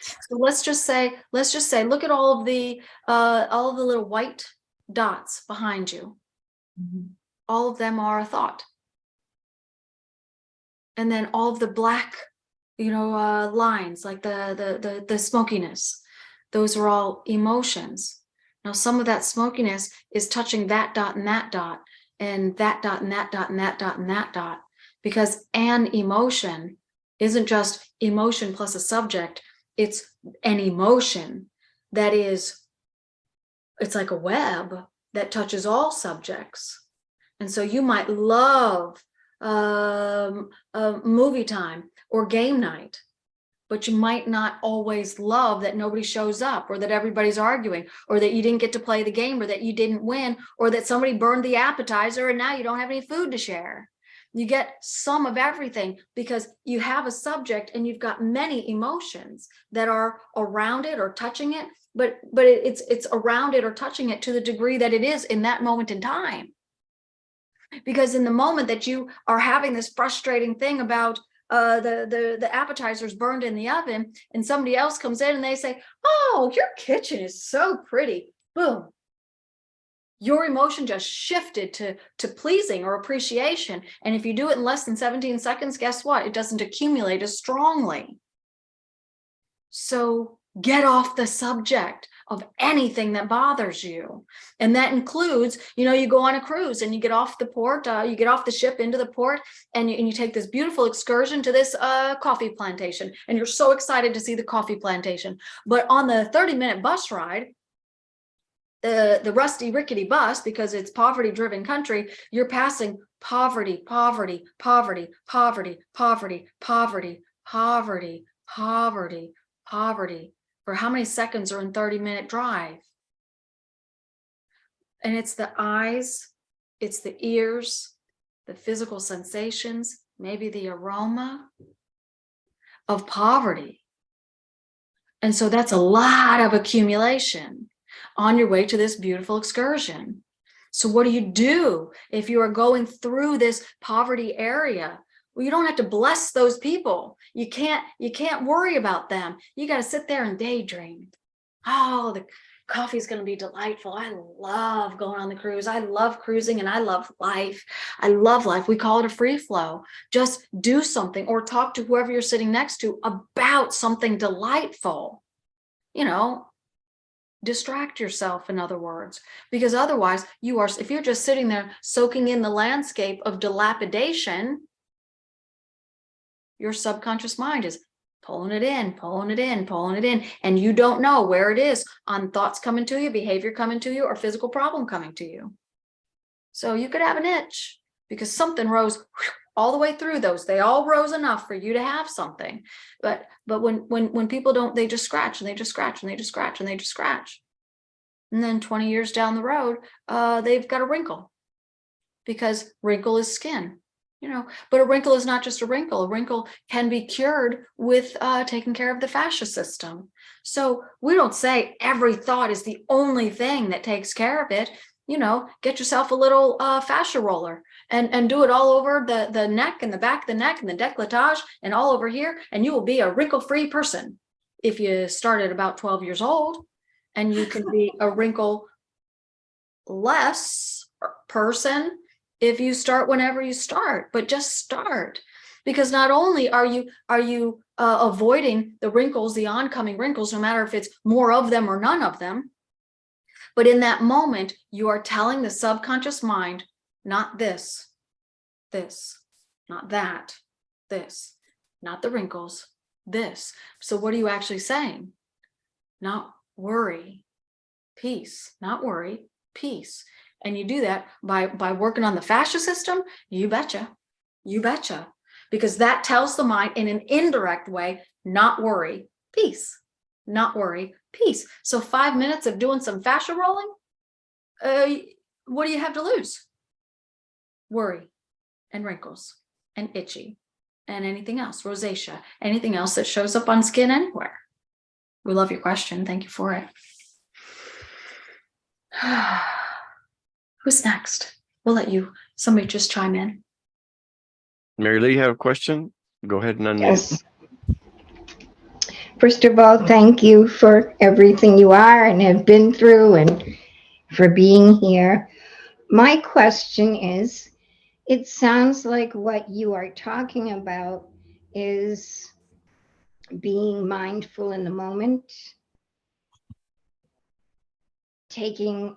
So let's just say, look at all of the little white dots behind you. All of them are a thought. And then all of the black, you know, lines, like the smokiness, those are all emotions. Now, some of that smokiness is touching that dot and that dot, and that dot and that dot and that dot and that dot, because an emotion isn't just emotion plus a subject. It's an emotion that is, it's like a web that touches all subjects. And so you might love movie time or game night, but you might not always love that nobody shows up, or that everybody's arguing, or that you didn't get to play the game, or that you didn't win, or that somebody burned the appetizer and now you don't have any food to share. You get some of everything because you have a subject and you've got many emotions that are around it or touching it, but it's around it or touching it to the degree that it is in that moment in time. Because in the moment that you are having this frustrating thing about the appetizers burned in the oven, and somebody else comes in and they say, "Oh, your kitchen is so pretty," boom. Your emotion just shifted to pleasing or appreciation. And if you do it in less than 17 seconds, guess what? It doesn't accumulate as strongly. So get off the subject of anything that bothers you. And that includes, you know, you go on a cruise and you get off the port, you get off the ship into the port, and you take this beautiful excursion to this coffee plantation. And you're so excited to see the coffee plantation. But on the 30-minute bus ride, the rusty rickety bus, because it's poverty-driven country, you're passing poverty, poverty, poverty, poverty, poverty, poverty, poverty, poverty, poverty, for how many seconds are in 30-minute drive? And it's the eyes, it's the ears, the physical sensations, maybe the aroma of poverty. And so that's a lot of accumulation on your way to this beautiful excursion. So what do you do if you are going through this poverty area? Well, you don't have to bless those people. You can't worry about them. You got to sit there and daydream. Oh, the coffee is going to be delightful. I love going on the cruise. I love cruising, and I love life. I love life. We call it a free flow. Just do something, or talk to whoever you're sitting next to about something delightful. You know, distract yourself, in other words, because otherwise if you're just sitting there soaking in the landscape of dilapidation, your subconscious mind is pulling it in, pulling it in, pulling it in, and you don't know where it is on thoughts coming to you, behavior coming to you, or physical problem coming to you. So you could have an itch because something rose all the way through those. They all rose enough for you to have something. But when people don't, they just scratch and they just scratch and they just scratch and they just scratch. And then 20 years down the road, they've got a wrinkle, because wrinkle is skin. You know, but a wrinkle is not just a wrinkle. A wrinkle can be cured with taking care of the fascia system. So we don't say every thought is the only thing that takes care of it. You know, get yourself a little fascia roller and do it all over the neck and the back of the neck and the décolletage and all over here, and you will be a wrinkle-free person if you start at about 12 years old. And you can be a wrinkle-less person if you start whenever you start, but just start. Because not only are you avoiding the wrinkles, the oncoming wrinkles, no matter if it's more of them or none of them, but in that moment, you are telling the subconscious mind, not this, not that, this, not the wrinkles, this. So what are you actually saying? not worry. Peace, not worry, peace. And you do that by working on the fascia system. You betcha. You betcha. Because that tells the mind in an indirect way, not worry, peace, not worry, peace. So 5 minutes of doing some fascia rolling, what do you have to lose? Worry and wrinkles and itchy and anything else, rosacea, anything else that shows up on skin anywhere. We love your question. Thank you for it. Who's next? We'll let somebody just chime in. Mary Lee, you have a question? Go ahead and unmute. Yes. First of all, thank you for everything you are and have been through and for being here. My question is, it sounds like what you are talking about is being mindful in the moment, taking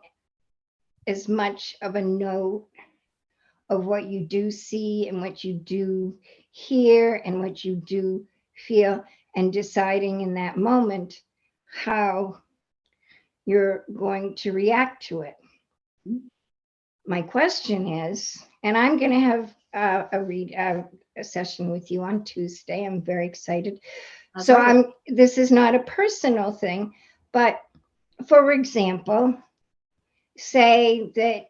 as much of a note of what you do see and what you do hear and what you do feel, and deciding in that moment how you're going to react to it. My question is, and I'm going to have a session with you on Tuesday. I'm very excited. This is not a personal thing, but for example, say that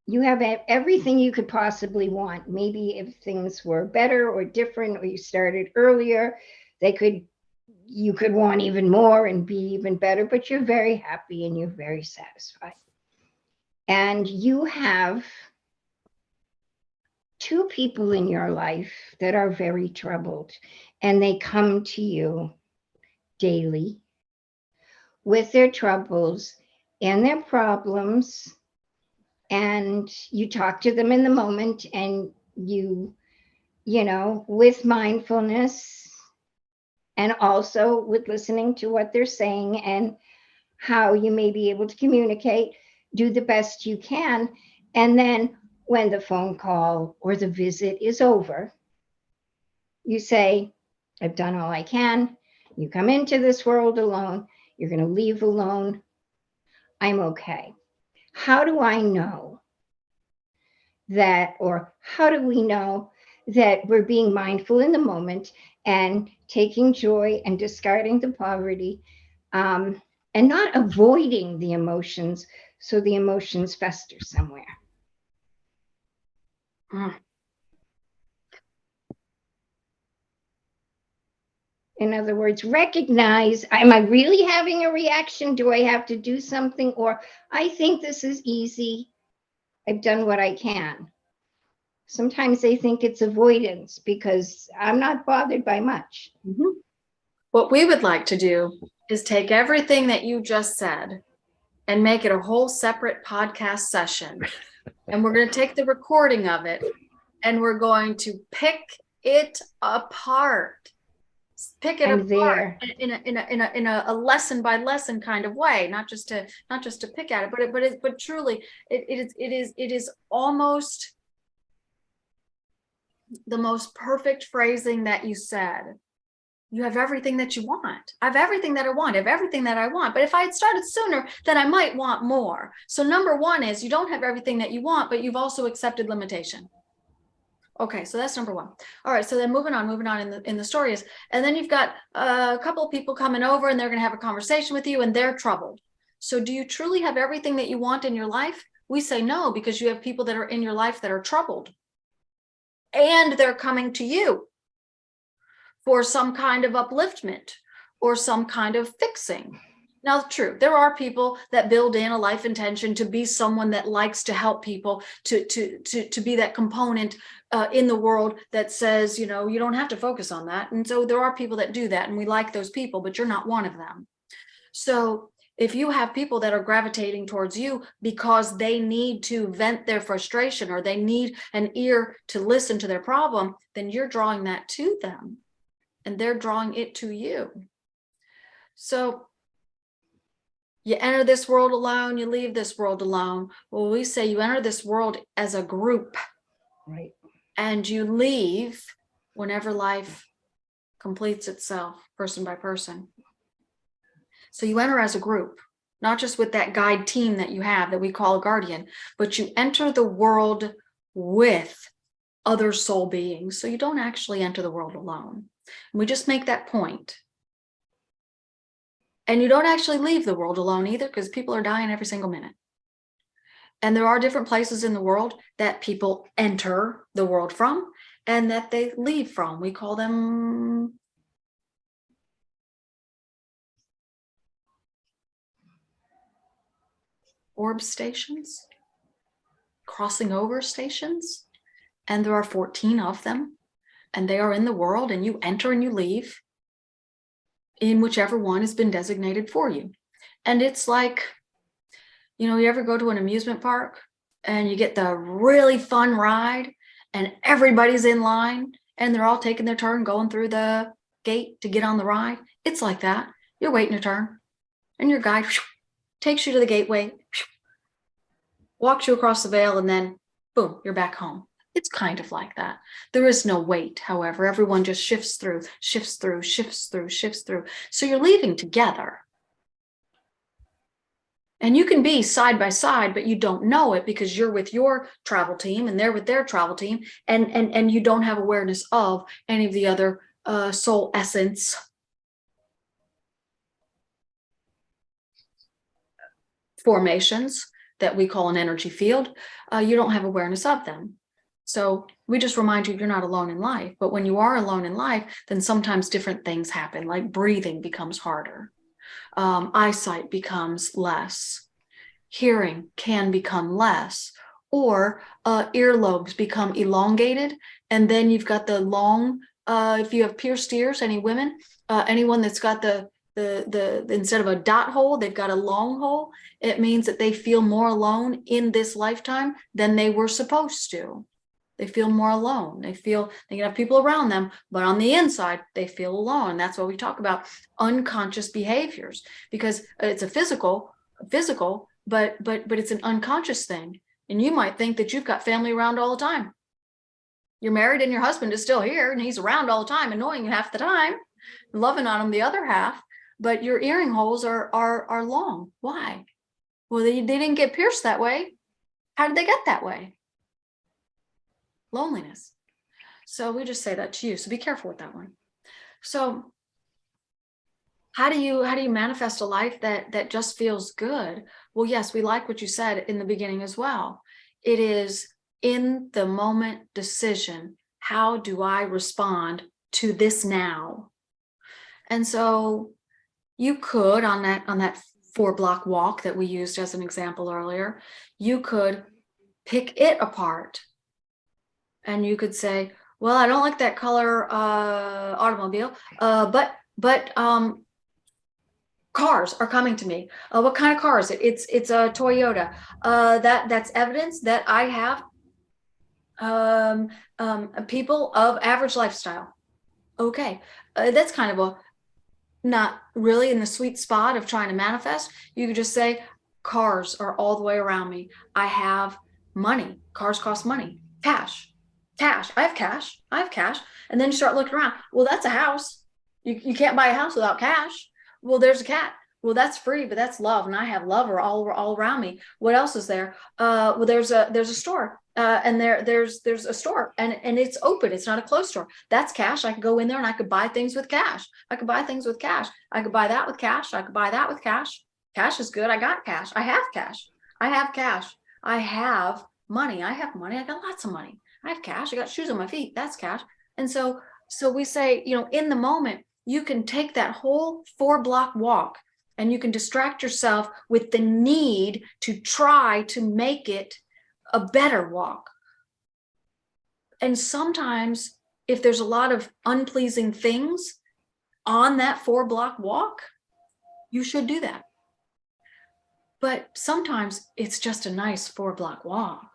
you have everything you could possibly want. Maybe if things were better or different, or you started earlier, you could want even more and be even better, but you're very happy and you're very satisfied. And you have two people in your life that are very troubled, and they come to you daily with their troubles and their problems. And you talk to them in the moment, and you know, with mindfulness and also with listening to what they're saying and how you may be able to communicate, do the best you can. And then when the phone call or the visit is over, you say, I've done all I can. You come into this world alone. You're going to leave alone. I'm okay. How do I know that, or how do we know that we're being mindful in the moment and taking joy and discarding the poverty, and not avoiding the emotions so the emotions fester somewhere? In other words, recognize, am I really having a reaction? Do I have to do something? Or I think this is easy. I've done what I can. Sometimes they think it's avoidance because I'm not bothered by much. Mm-hmm. What we would like to do is take everything that you just said and make it a whole separate podcast session. And we're going to take the recording of it and we're going to pick it apart. Pick it apart in a lesson by lesson kind of way, not just to pick at it, but truly it is almost the most perfect phrasing that you said. You have everything that you want. I have everything that I want. I have everything that I want. But if I had started sooner, then I might want more. So number one is you don't have everything that you want, but you've also accepted limitation. Okay, so that's number one. All right, so then moving on in the story is, and then you've got a couple of people coming over and they're going to have a conversation with you and they're troubled. So do you truly have everything that you want in your life? We say no, because you have people that are in your life that are troubled. And they're coming to you for some kind of upliftment or some kind of fixing. Now, true, there are people that build in a life intention to be someone that likes to help people, to be that component in the world that says, you know, you don't have to focus on that. And so there are people that do that, and we like those people, but you're not one of them. So if you have people that are gravitating towards you because they need to vent their frustration or they need an ear to listen to their problem, then you're drawing that to them and they're drawing it to you. So you enter this world alone, you leave this world alone. Well, we say you enter this world as a group, right? And you leave whenever life completes itself, person by person. So you enter as a group, not just with that guide team that you have that we call a guardian, but you enter the world with other soul beings. So you don't actually enter the world alone. And we just make that point. And you don't actually leave the world alone either, because people are dying every single minute. And there are different places in the world that people enter the world from and that they leave from. We call them orb stations, crossing over stations. And there are 14 of them, and they are in the world, and you enter and you leave in whichever one has been designated for you. And it's like, you know, you ever go to an amusement park and you get the really fun ride and everybody's in line and they're all taking their turn going through the gate to get on the ride? It's like that. You're waiting your turn and your guide takes you to the gateway, walks you across the veil, and then boom, you're back home. It's kind of like that. There is no wait, however. Everyone just shifts through, shifts through, shifts through, shifts through. So you're leaving together. And you can be side by side, but you don't know it because you're with your travel team and they're with their travel team, and you don't have awareness of any of the other soul essence formations that we call an energy field. You don't have awareness of them. So we just remind you, you're not alone in life. But when you are alone in life, then sometimes different things happen, like breathing becomes harder. Eyesight becomes less. Hearing can become less. Or earlobes become elongated. And then you've got the long, if you have pierced ears, any women, anyone that's got the instead of a dot hole, they've got a long hole. It means that they feel more alone in this lifetime than they were supposed to. They feel more alone. They feel they can have people around them, but on the inside, they feel alone. That's why we talk about unconscious behaviors, because it's a physical, but it's an unconscious thing. And you might think that you've got family around all the time. You're married and your husband is still here and he's around all the time, annoying you half the time, loving on him the other half, but your earring holes are long. Why? Well, they didn't get pierced that way. How did they get that way? Loneliness. So we just say that to you. So be careful with that one. So how do you manifest a life that just feels good? Well, yes, we like what you said in the beginning as well. It is in the moment decision. How do I respond to this now? And so you could, on that 4-block walk that we used as an example earlier, you could pick it apart. And you could say, well, I don't like that color automobile, but cars are coming to me. What kind of car is it? It's a Toyota. That's evidence that I have people of average lifestyle. Okay, that's kind of a not really in the sweet spot of trying to manifest. You could just say, cars are all the way around me. I have money. Cars cost money. Cash. I have cash. And then you start looking around. Well, that's a house. You can't buy a house without cash. Well, there's a cat. Well, that's free, but that's love. And I have love all around me. What else is there? Well, there's a store. And there's a store and it's open. It's not a closed store. That's cash. I could go in there and I could buy things with cash. I could buy things with cash. I could buy that with cash. I could buy that with cash. Cash is good. I got cash. I have cash. I have cash. I have money. I have money. I got lots of money. I have cash. I got shoes on my feet. That's cash. And so we say, you know, in the moment, you can take that whole 4-block walk and you can distract yourself with the need to try to make it a better walk. And sometimes if there's a lot of unpleasing things on that 4-block walk, you should do that. But sometimes it's just a nice 4-block walk.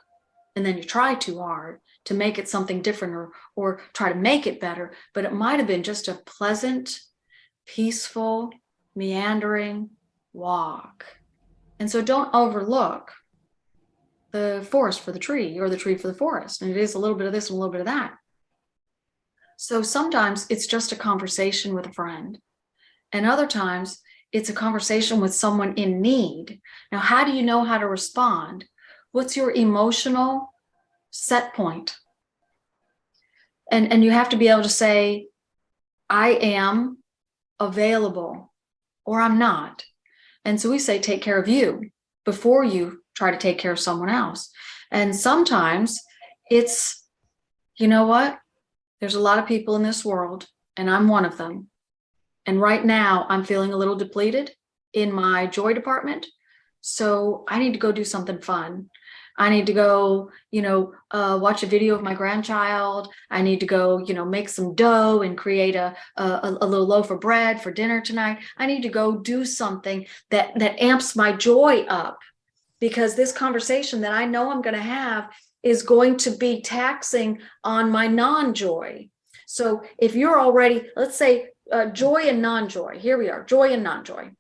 And then you try too hard to make it something different or try to make it better, but it might have been just a pleasant, peaceful, meandering walk. And so don't overlook the forest for the tree or the tree for the forest. And it is a little bit of this and a little bit of that. So sometimes it's just a conversation with a friend. And other times it's a conversation with someone in need. Now, how do you know how to respond? What's your emotional set point? And you have to be able to say, I am available, or I'm not. And so we say, take care of you before you try to take care of someone else. And sometimes it's, you know what? There's a lot of people in this world, and I'm one of them. And right now I'm feeling a little depleted in my joy department. So I need to go do something fun. I need to go, watch a video of my grandchild. I need to go, make some dough and create a little loaf of bread for dinner tonight. I need to go do something that amps my joy up, because this conversation that I know I'm going to have is going to be taxing on my non-joy. So if you're already, let's say, joy and non-joy, here we are, joy and non-joy.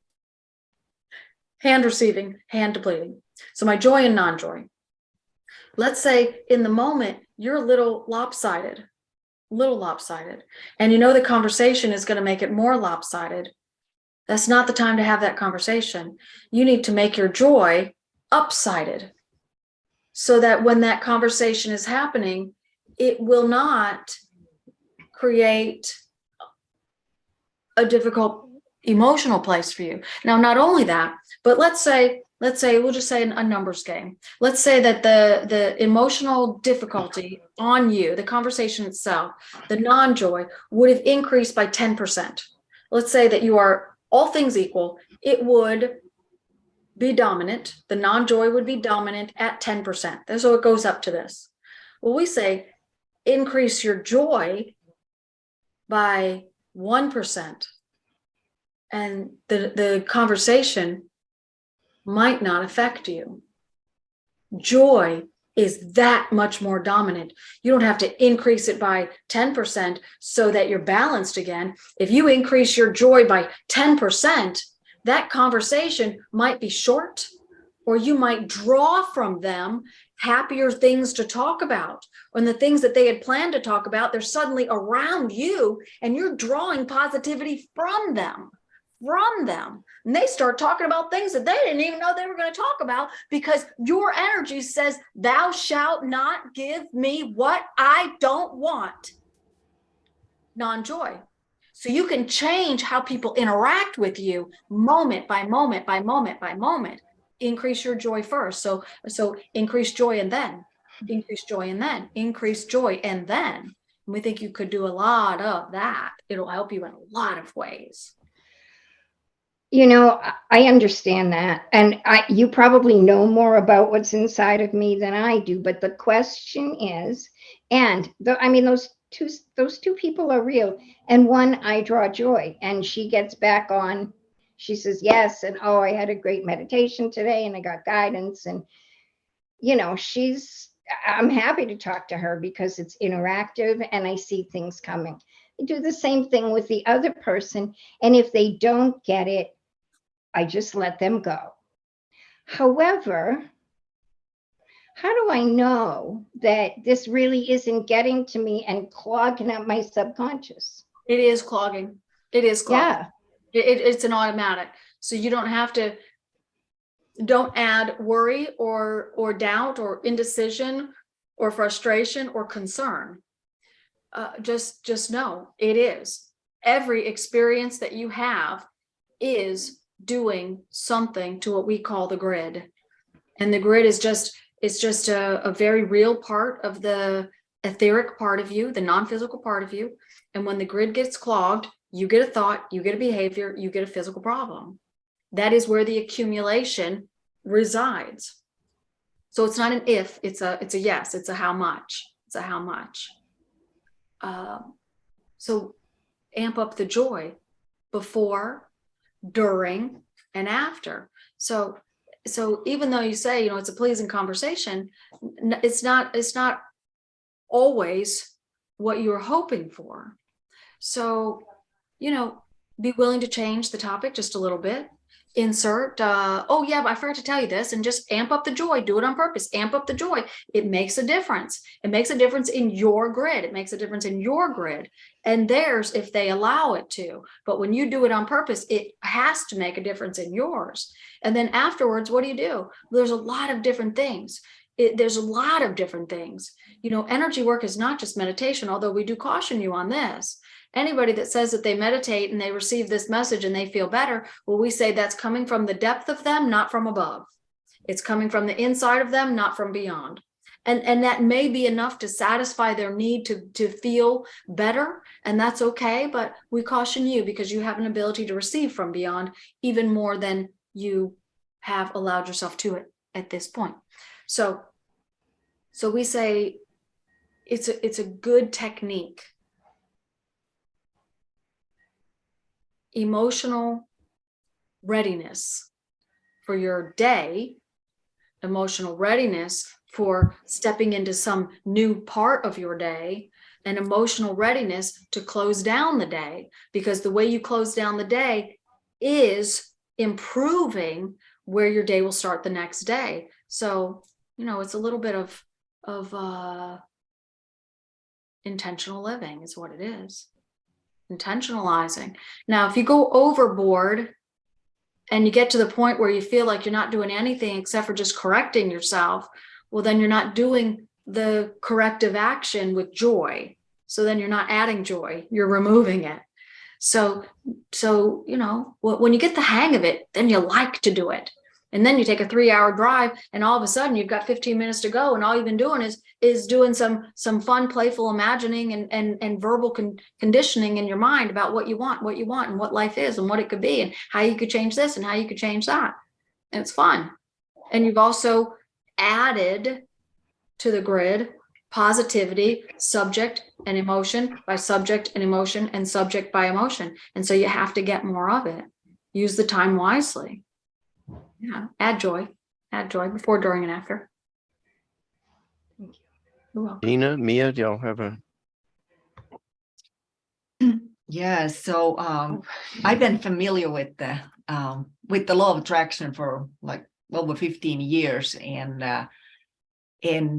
Hand receiving, hand depleting. So my joy and non-joy. Let's say in the moment, you're a little lopsided, and the conversation is going to make it more lopsided. That's not the time to have that conversation. You need to make your joy upsided, so that when that conversation is happening, it will not create a difficult emotional place for you. Now, not only that, but let's say we'll just say a numbers game. Let's say that the emotional difficulty on you, the conversation itself, the non-joy would have increased by 10%. Let's say that you are, all things equal, it would be dominant. The non-joy would be dominant at 10%. So it goes up to this. Well, we say increase your joy by 1%. And the conversation might not affect you. Joy is that much more dominant. You don't have to increase it by 10% so that you're balanced again. If you increase your joy by 10%, that conversation might be short, or you might draw from them happier things to talk about. When the things that they had planned to talk about, they're suddenly around you, and you're drawing positivity from them. And they start talking about things that they didn't even know they were going to talk about, because your energy says, thou shalt not give me what I don't want. Non-joy. So you can change how people interact with you moment by moment by moment by moment. Increase your joy first. So increase joy and then increase joy and then increase joy and then. And we think you could do a lot of that. It'll help you in a lot of ways. I understand that. And you probably know more about what's inside of me than I do. But the question is, those two people are real. And one, I draw joy, and she gets back on. She says, yes. And, oh, I had a great meditation today and I got guidance. And, I'm happy to talk to her because it's interactive and I see things coming. I do the same thing with the other person. And if they don't get it, I just let them go. However, how do I know that this really isn't getting to me and clogging up my subconscious? It is clogging. Yeah. It's an automatic. So you don't have to, don't add worry or doubt or indecision or frustration or concern. Just know it is. Every experience that you have is doing something to what we call the grid. And the grid is just a very real part of the etheric part of you, the non-physical part of you. And when the grid gets clogged, you get a thought, you get a behavior, you get a physical problem. That is where the accumulation resides. So it's not an if, it's a yes, it's a how much. So amp up the joy before, during, and after. So even though you say, it's a pleasing conversation, it's not always what you're hoping for. So, be willing to change the topic just a little bit. insert, oh yeah, but I forgot to tell you this, and just amp up the joy, do it on purpose, amp up the joy. It makes a difference. It makes a difference in your grid. It makes a difference in your grid and theirs if they allow it to. But when you do it on purpose, it has to make a difference in yours. And then afterwards, what do? There's a lot of different things. There's a lot of different things. You know, energy work is not just meditation, although we do caution you on this. Anybody that says that they meditate and they receive this message and they feel better, well, we say that's coming from the depth of them, not from above. It's coming from the inside of them, not from beyond. And that may be enough to satisfy their need to feel better, and that's okay. But we caution you because you have an ability to receive from beyond even more than you have allowed yourself to it at this point. So we say it's a good technique. Emotional readiness for your day, emotional readiness for stepping into some new part of your day, and emotional readiness to close down the day, because the way you close down the day is improving where your day will start the next day. So, you know, it's a little bit of intentional living is what it is. Intentionalizing. Now, if you go overboard and you get to the point where you feel like you're not doing anything except for just correcting yourself, well, then you're not doing the corrective action with joy. So then you're not adding joy, you're removing it. So, you know, when you get the hang of it, then you like to do it. And then you take a 3-hour drive and all of a sudden you've got 15 minutes to go. And all you've been doing is doing some fun, playful imagining and verbal conditioning in your mind about what you want and what life is and what it could be and how you could change this and how you could change that. And it's fun. And you've also added to the grid positivity, subject and emotion by subject and emotion and subject by emotion. And so you have to get more of it. Use the time wisely. Yeah, add joy before, during, and after. Thank you. You're welcome. Gina, Mia, do y'all have a? Yeah, so I've been familiar with the law of attraction for like over 15 years and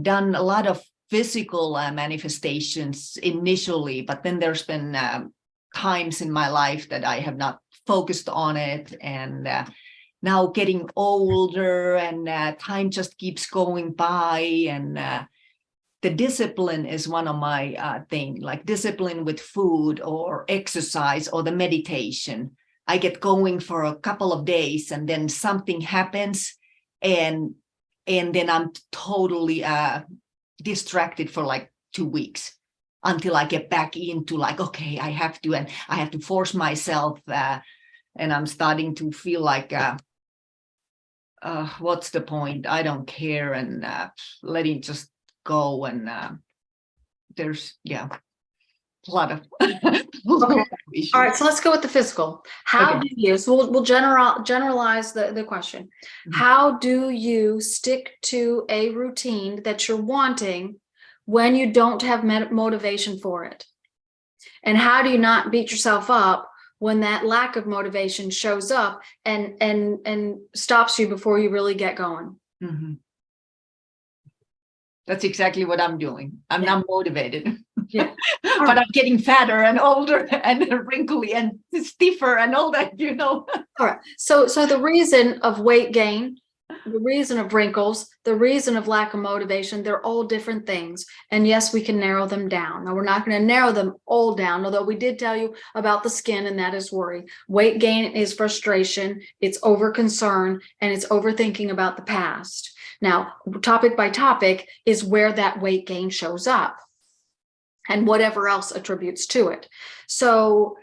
done a lot of physical manifestations initially, but then there's been times in my life that I have not focused on it, and now getting older and time just keeps going by, and the discipline is one of my thing, like discipline with food or exercise or the meditation. I get going for a couple of days and then something happens and then I'm totally distracted for like 2 weeks until I get back into like, okay, I have to force myself and I'm starting to feel like what's the point? I don't care, and letting just go, and there's a lot of Okay. issues. All right, so let's go with the physical. How Okay. do you, so we'll generalize the question. Mhm. How do you stick to a routine that you're wanting when you don't have motivation for it? And how do you not beat yourself up when that lack of motivation shows up and stops you before you really get going? Mm-hmm. That's exactly what I'm doing. I'm not motivated. Yeah. But I'm getting fatter and older and wrinkly and stiffer and all that, All right. So the reason of weight gain, the reason of wrinkles, the reason of lack of motivation, they're all different things. And yes, we can narrow them down. Now, we're not going to narrow them all down, although we did tell you about the skin, and that is worry. Weight gain is frustration, it's over concern, and it's overthinking about the past. Now, topic by topic is where that weight gain shows up and whatever else attributes to it. So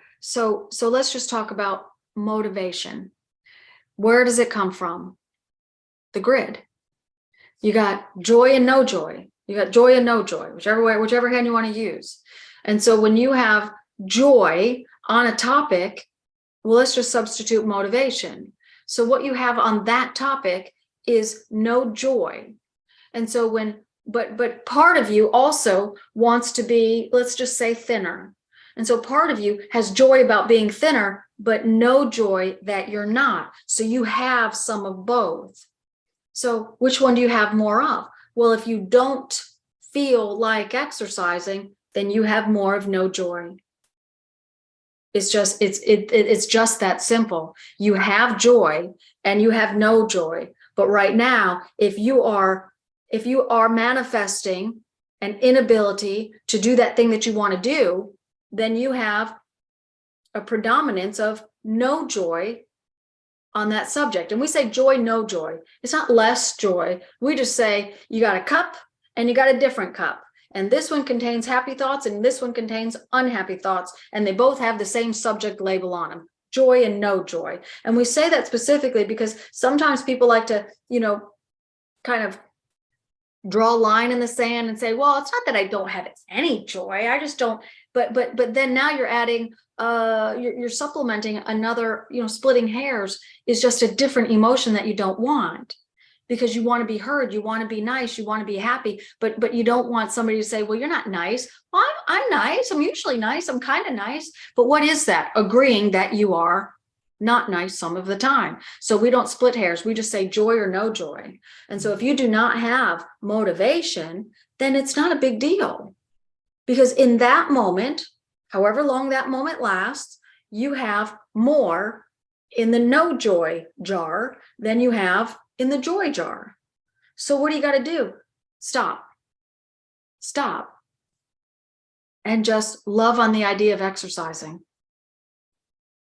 let's just talk about motivation. Where does it come from? The grid. You got joy and no joy. You got joy and no joy, whichever hand you want to use. And so when you have joy on a topic, well, let's just substitute motivation. So what you have on that topic is no joy. And so but part of you also wants to be, let's just say, thinner. And so part of you has joy about being thinner, but no joy that you're not. So you have some of both. So which one do you have more of? Well, if you don't feel like exercising, then you have more of no joy. It's just that simple. You have joy and you have no joy. But right now, if you are manifesting an inability to do that thing that you want to do, then you have a predominance of no joy on that subject. And we say joy, no joy. It's not less joy. We just say you got a cup and you got a different cup. And this one contains happy thoughts and this one contains unhappy thoughts. And they both have the same subject label on them, joy and no joy. And we say that specifically because sometimes people like to, kind of draw a line in the sand and say, well, it's not that I don't have any joy. I just don't. But then now you're adding, you're supplementing another, splitting hairs is just a different emotion that you don't want, because you want to be heard, you want to be nice, you want to be happy, but you don't want somebody to say, well, you're not nice. Well, I'm nice. I'm usually nice. I'm kind of nice. But what is that? Agreeing that you are not nice some of the time. So we don't split hairs. We just say joy or no joy. And so if you do not have motivation, then it's not a big deal. Because in that moment, however long that moment lasts, you have more in the no joy jar than you have in the joy jar. So what do you got to do? Stop. And just love on the idea of exercising.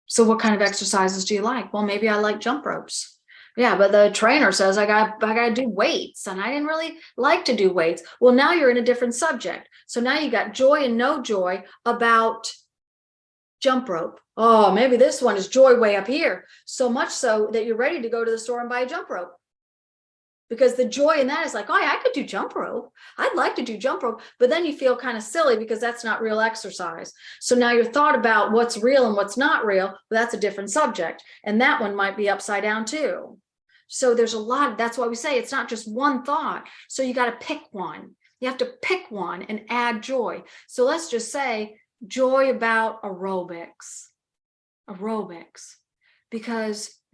So what kind of exercises do you like? Well, maybe I like jump ropes. Yeah, but the trainer says I got to do weights, and I didn't really like to do weights. Well, now you're in a different subject. So now you got joy and no joy about jump rope. Oh, maybe this one is joy way up here. So much so that you're ready to go to the store and buy a jump rope. Because the joy in that is like, oh, yeah, I could do jump rope. I'd like to do jump rope. But then you feel kind of silly because that's not real exercise. So now your thought about what's real and what's not real, well, that's a different subject. And that one might be upside down too. So there's a lot. That's why we say it's not just one thought. So you got to pick one. You have to pick one and add joy. So let's just say joy about aerobics.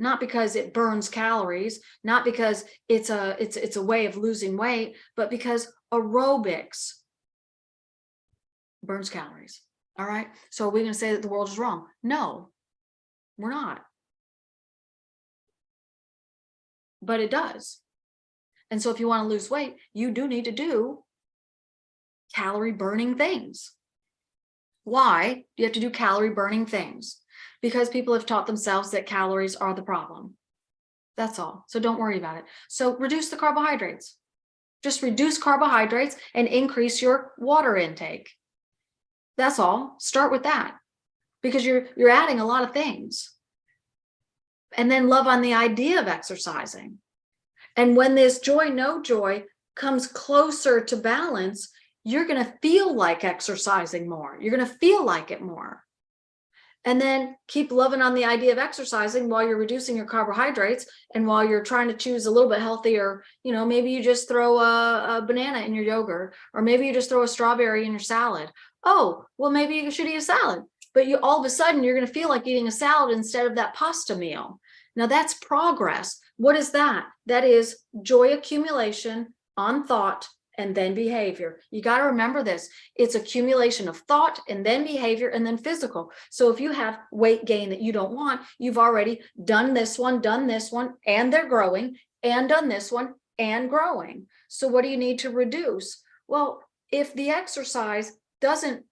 Not because it burns calories, not because it's a way of losing weight, but because aerobics burns calories. All right. So are we going to say that the world is wrong? No, we're not. But it does. And so if you want to lose weight, you do need to do calorie burning things. Why do you have to do calorie burning things? Because people have taught themselves that calories are the problem. That's all. So don't worry about it. So reduce the carbohydrates. Just reduce carbohydrates and increase your water intake. That's all. Start with that, because you're adding a lot of things. And then love on the idea of exercising. And when this joy, no joy comes closer to balance, you're going to feel like exercising more. You're going to feel like it more. And then keep loving on the idea of exercising while you're reducing your carbohydrates and while you're trying to choose a little bit healthier. Maybe you just throw a banana in your yogurt, or maybe you just throw a strawberry in your salad. Oh, well, maybe you should eat a salad, but all of a sudden you're going to feel like eating a salad instead of that pasta meal. Now that's progress. What is that? That is joy accumulation on thought and then behavior. You got to remember this. It's accumulation of thought and then behavior and then physical. So if you have weight gain that you don't want, you've already done this one, and they're growing, and done this one and growing. So what do you need to reduce? Well, if the exercise doesn't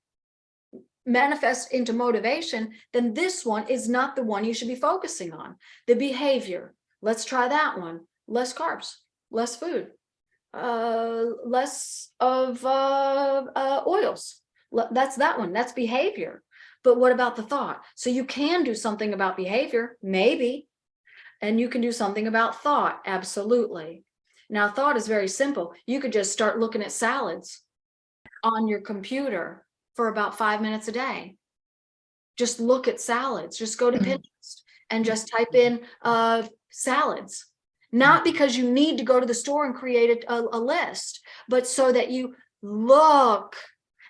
manifest into motivation, then this one is not the one you should be focusing on. The behavior. Let's try that one. Less carbs, less food. Less of oils. That's that one. That's behavior. But what about the thought? So you can do something about behavior, maybe, and you can do something about thought. Absolutely. Now, thought is very simple. You could just start looking at salads on your computer for about 5 minutes a day. Just look at salads. Just go to Pinterest and just type in salads. Not because you need to go to the store and create a list, but so that you look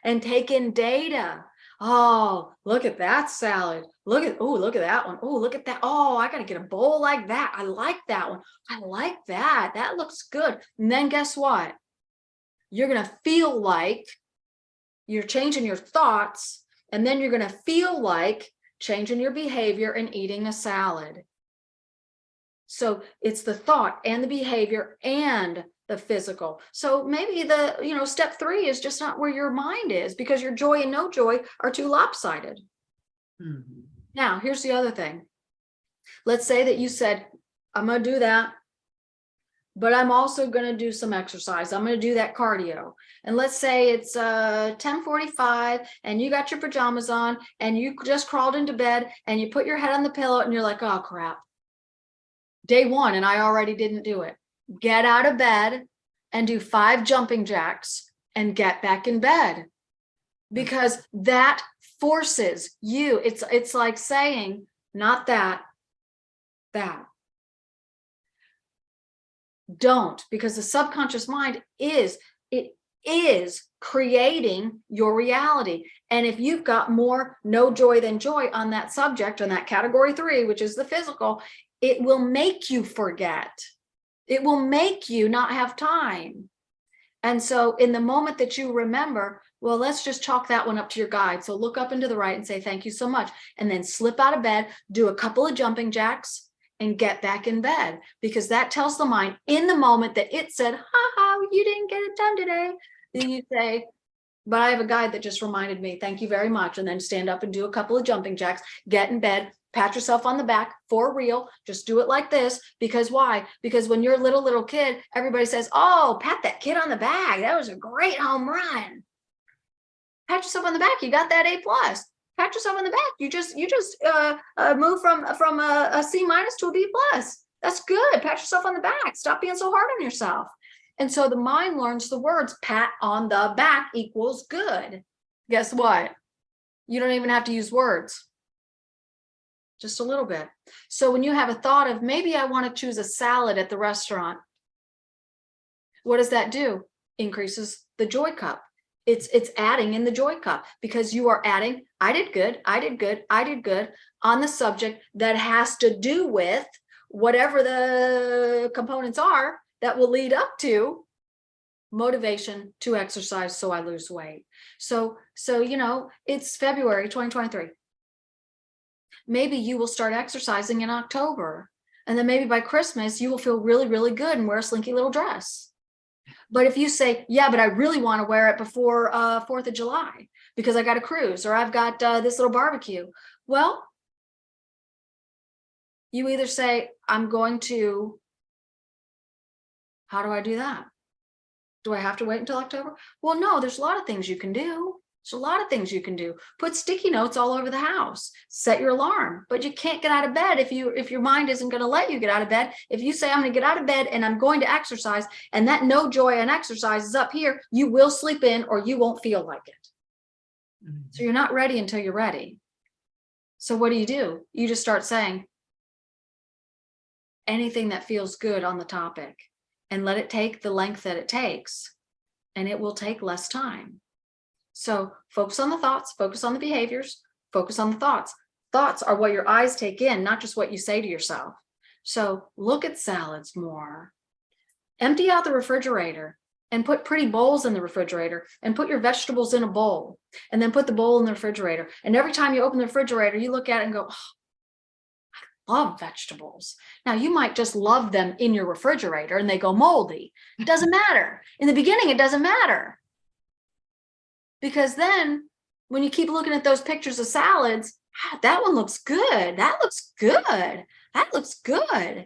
and take in data Oh, look at that salad. Look at that one. Oh, look at that. Oh, I got to get a bowl like that. I like that one. I like that. That looks good. And then guess what? You're going to feel like you're changing your thoughts, and then you're going to feel like changing your behavior and eating a salad. So it's the thought and the behavior and the physical. So maybe the, step 3 is just not where your mind is, because your joy and no joy are too lopsided. Mhm. Now, here's the other thing. Let's say that you said, I'm going to do that, but I'm also going to do some exercise. I'm going to do that cardio. And let's say it's 10:45 and you got your pajamas on and you just crawled into bed and you put your head on the pillow and you're like, oh crap. Day 1 and I already didn't do it. Get out of bed and do 5 jumping jacks and get back in bed, because that forces you. It's like saying, not that. Don't, because the subconscious mind is creating your reality. And if you've got more no joy than joy on that subject, on that category 3, which is the physical, it will make you forget. It will make you not have time. And so in the moment that you remember, well, let's just chalk that one up to your guide. So look up and to the right and say, thank you so much. And then slip out of bed, do a couple of jumping jacks and get back in bed, because that tells the mind in the moment that it said, ha, you didn't get it done today. Then you say, but I have a guide that just reminded me, thank you very much. And then stand up and do a couple of jumping jacks, get in bed, pat yourself on the back for real. Just do it like this. Because why? Because when you're a little kid, everybody says, oh, pat that kid on the back. That was a great home run. Pat yourself on the back. You got that A+. Pat yourself on the back. You just move from a C- to a B+. That's good. Pat yourself on the back. Stop being so hard on yourself. And so the mind learns the words pat on the back equals good. Guess what? You don't even have to use words. Just a little bit. So when you have a thought of, maybe I want to choose a salad at the restaurant, what does that do? Increases the joy cup. It's adding in the joy cup, because you are adding, I did good on the subject that has to do with whatever the components are that will lead up to motivation to exercise so I lose weight. So it's February 2023. Maybe you will start exercising in October, and then maybe by Christmas you will feel really, really good and wear a slinky little dress. But if you say, yeah, but I really want to wear it before 4th of July because I got a cruise or I've got this little barbecue. Well, you either say, I'm going to, how do I do that? Do I have to wait until October? Well, no, there's a lot of things you can do. There's a lot of things you can do. Put sticky notes all over the house. Set your alarm, but you can't get out of bed if your mind isn't going to let you get out of bed. If you say, I'm going to get out of bed and I'm going to exercise, and that no joy in exercise is up here, you will sleep in or you won't feel like it. So you're not ready until you're ready. So what do? You just start saying anything that feels good on the topic and let it take the length that it takes, and it will take less time. So focus on the thoughts, focus on the behaviors, focus on the thoughts. Thoughts are what your eyes take in, not just what you say to yourself. So look at salads more. Empty out the refrigerator and put pretty bowls in the refrigerator, and put your vegetables in a bowl, and then put the bowl in the refrigerator. And every time you open the refrigerator, you look at it and go, oh, I love vegetables. Now you might just love them in your refrigerator and they go moldy. It doesn't matter. In the beginning, it doesn't matter. Because then when you keep looking at those pictures of salads, that one looks good. That looks good. That looks good.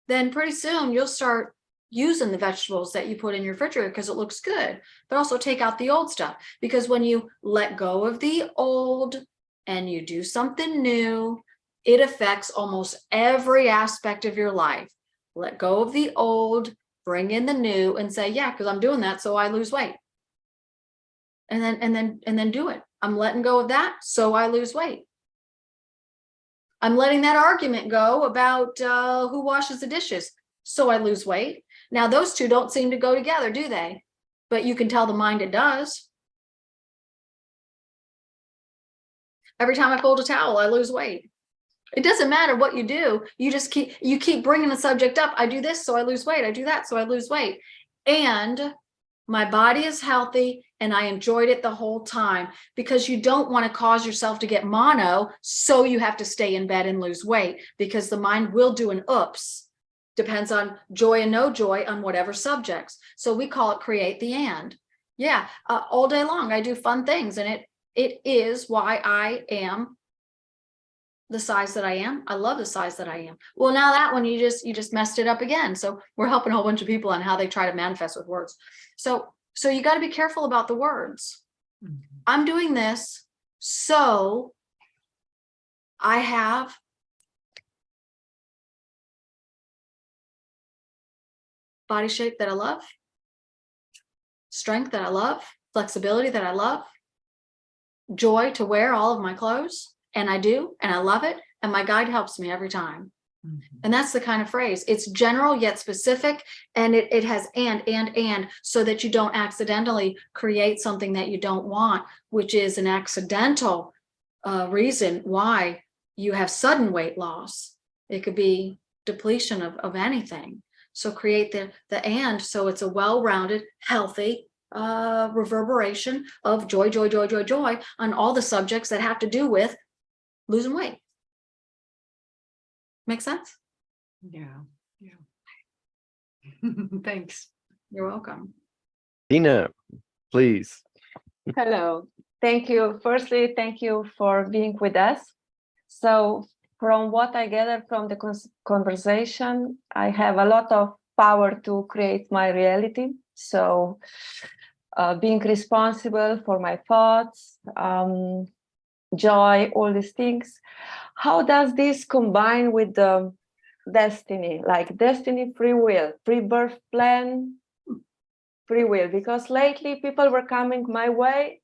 Then pretty soon you'll start using the vegetables that you put in your refrigerator because it looks good. But also take out the old stuff, because when you let go of the old and you do something new, it affects almost every aspect of your life. Let go of the old, bring in the new, and say, yeah, because I'm doing that so I lose weight. And then do it. I'm letting go of that so I lose weight. I'm letting that argument go about who washes the dishes so I lose weight. Now those two don't seem to go together, do they? But you can tell the mind it does. Every time I fold a towel, I lose weight. It doesn't matter what you do. You just keep bringing the subject up. I do this, so I lose weight. I do that, so I lose weight. And my body is healthy and I enjoyed it the whole time, because you don't want to cause yourself to get mono. So you have to stay in bed and lose weight, because the mind will do an oops. Depends on joy and no joy on whatever subjects. So we call it create the and. Yeah, all day long I do fun things, and it is why I am the size that I am. I love the size that I am. Well, now that one, you just messed it up again. So we're helping a whole bunch of people on how they try to manifest with words. So you got to be careful about the words. Mhm. I'm doing this, so I have body shape that I love, strength that I love, flexibility that I love, joy to wear all of my clothes. And I do, and I love it. And my guide helps me every time. Mhm. And that's the kind of phrase. It's general yet specific. And it has and, so that you don't accidentally create something that you don't want, which is an accidental reason why you have sudden weight loss. It could be depletion of anything. So create the and, so it's a well-rounded, healthy reverberation of joy on all the subjects that have to do with losing weight. Make sense? Yeah. Thanks. You're welcome. Tina, please. Hello. Thank you. Firstly, thank you for being with us. So from what I gathered from the conversation, I have a lot of power to create my reality. So being responsible for my thoughts, joy, all these things. How does this combine with the destiny, like destiny, free will, pre-birth plan, free will? Because lately people were coming my way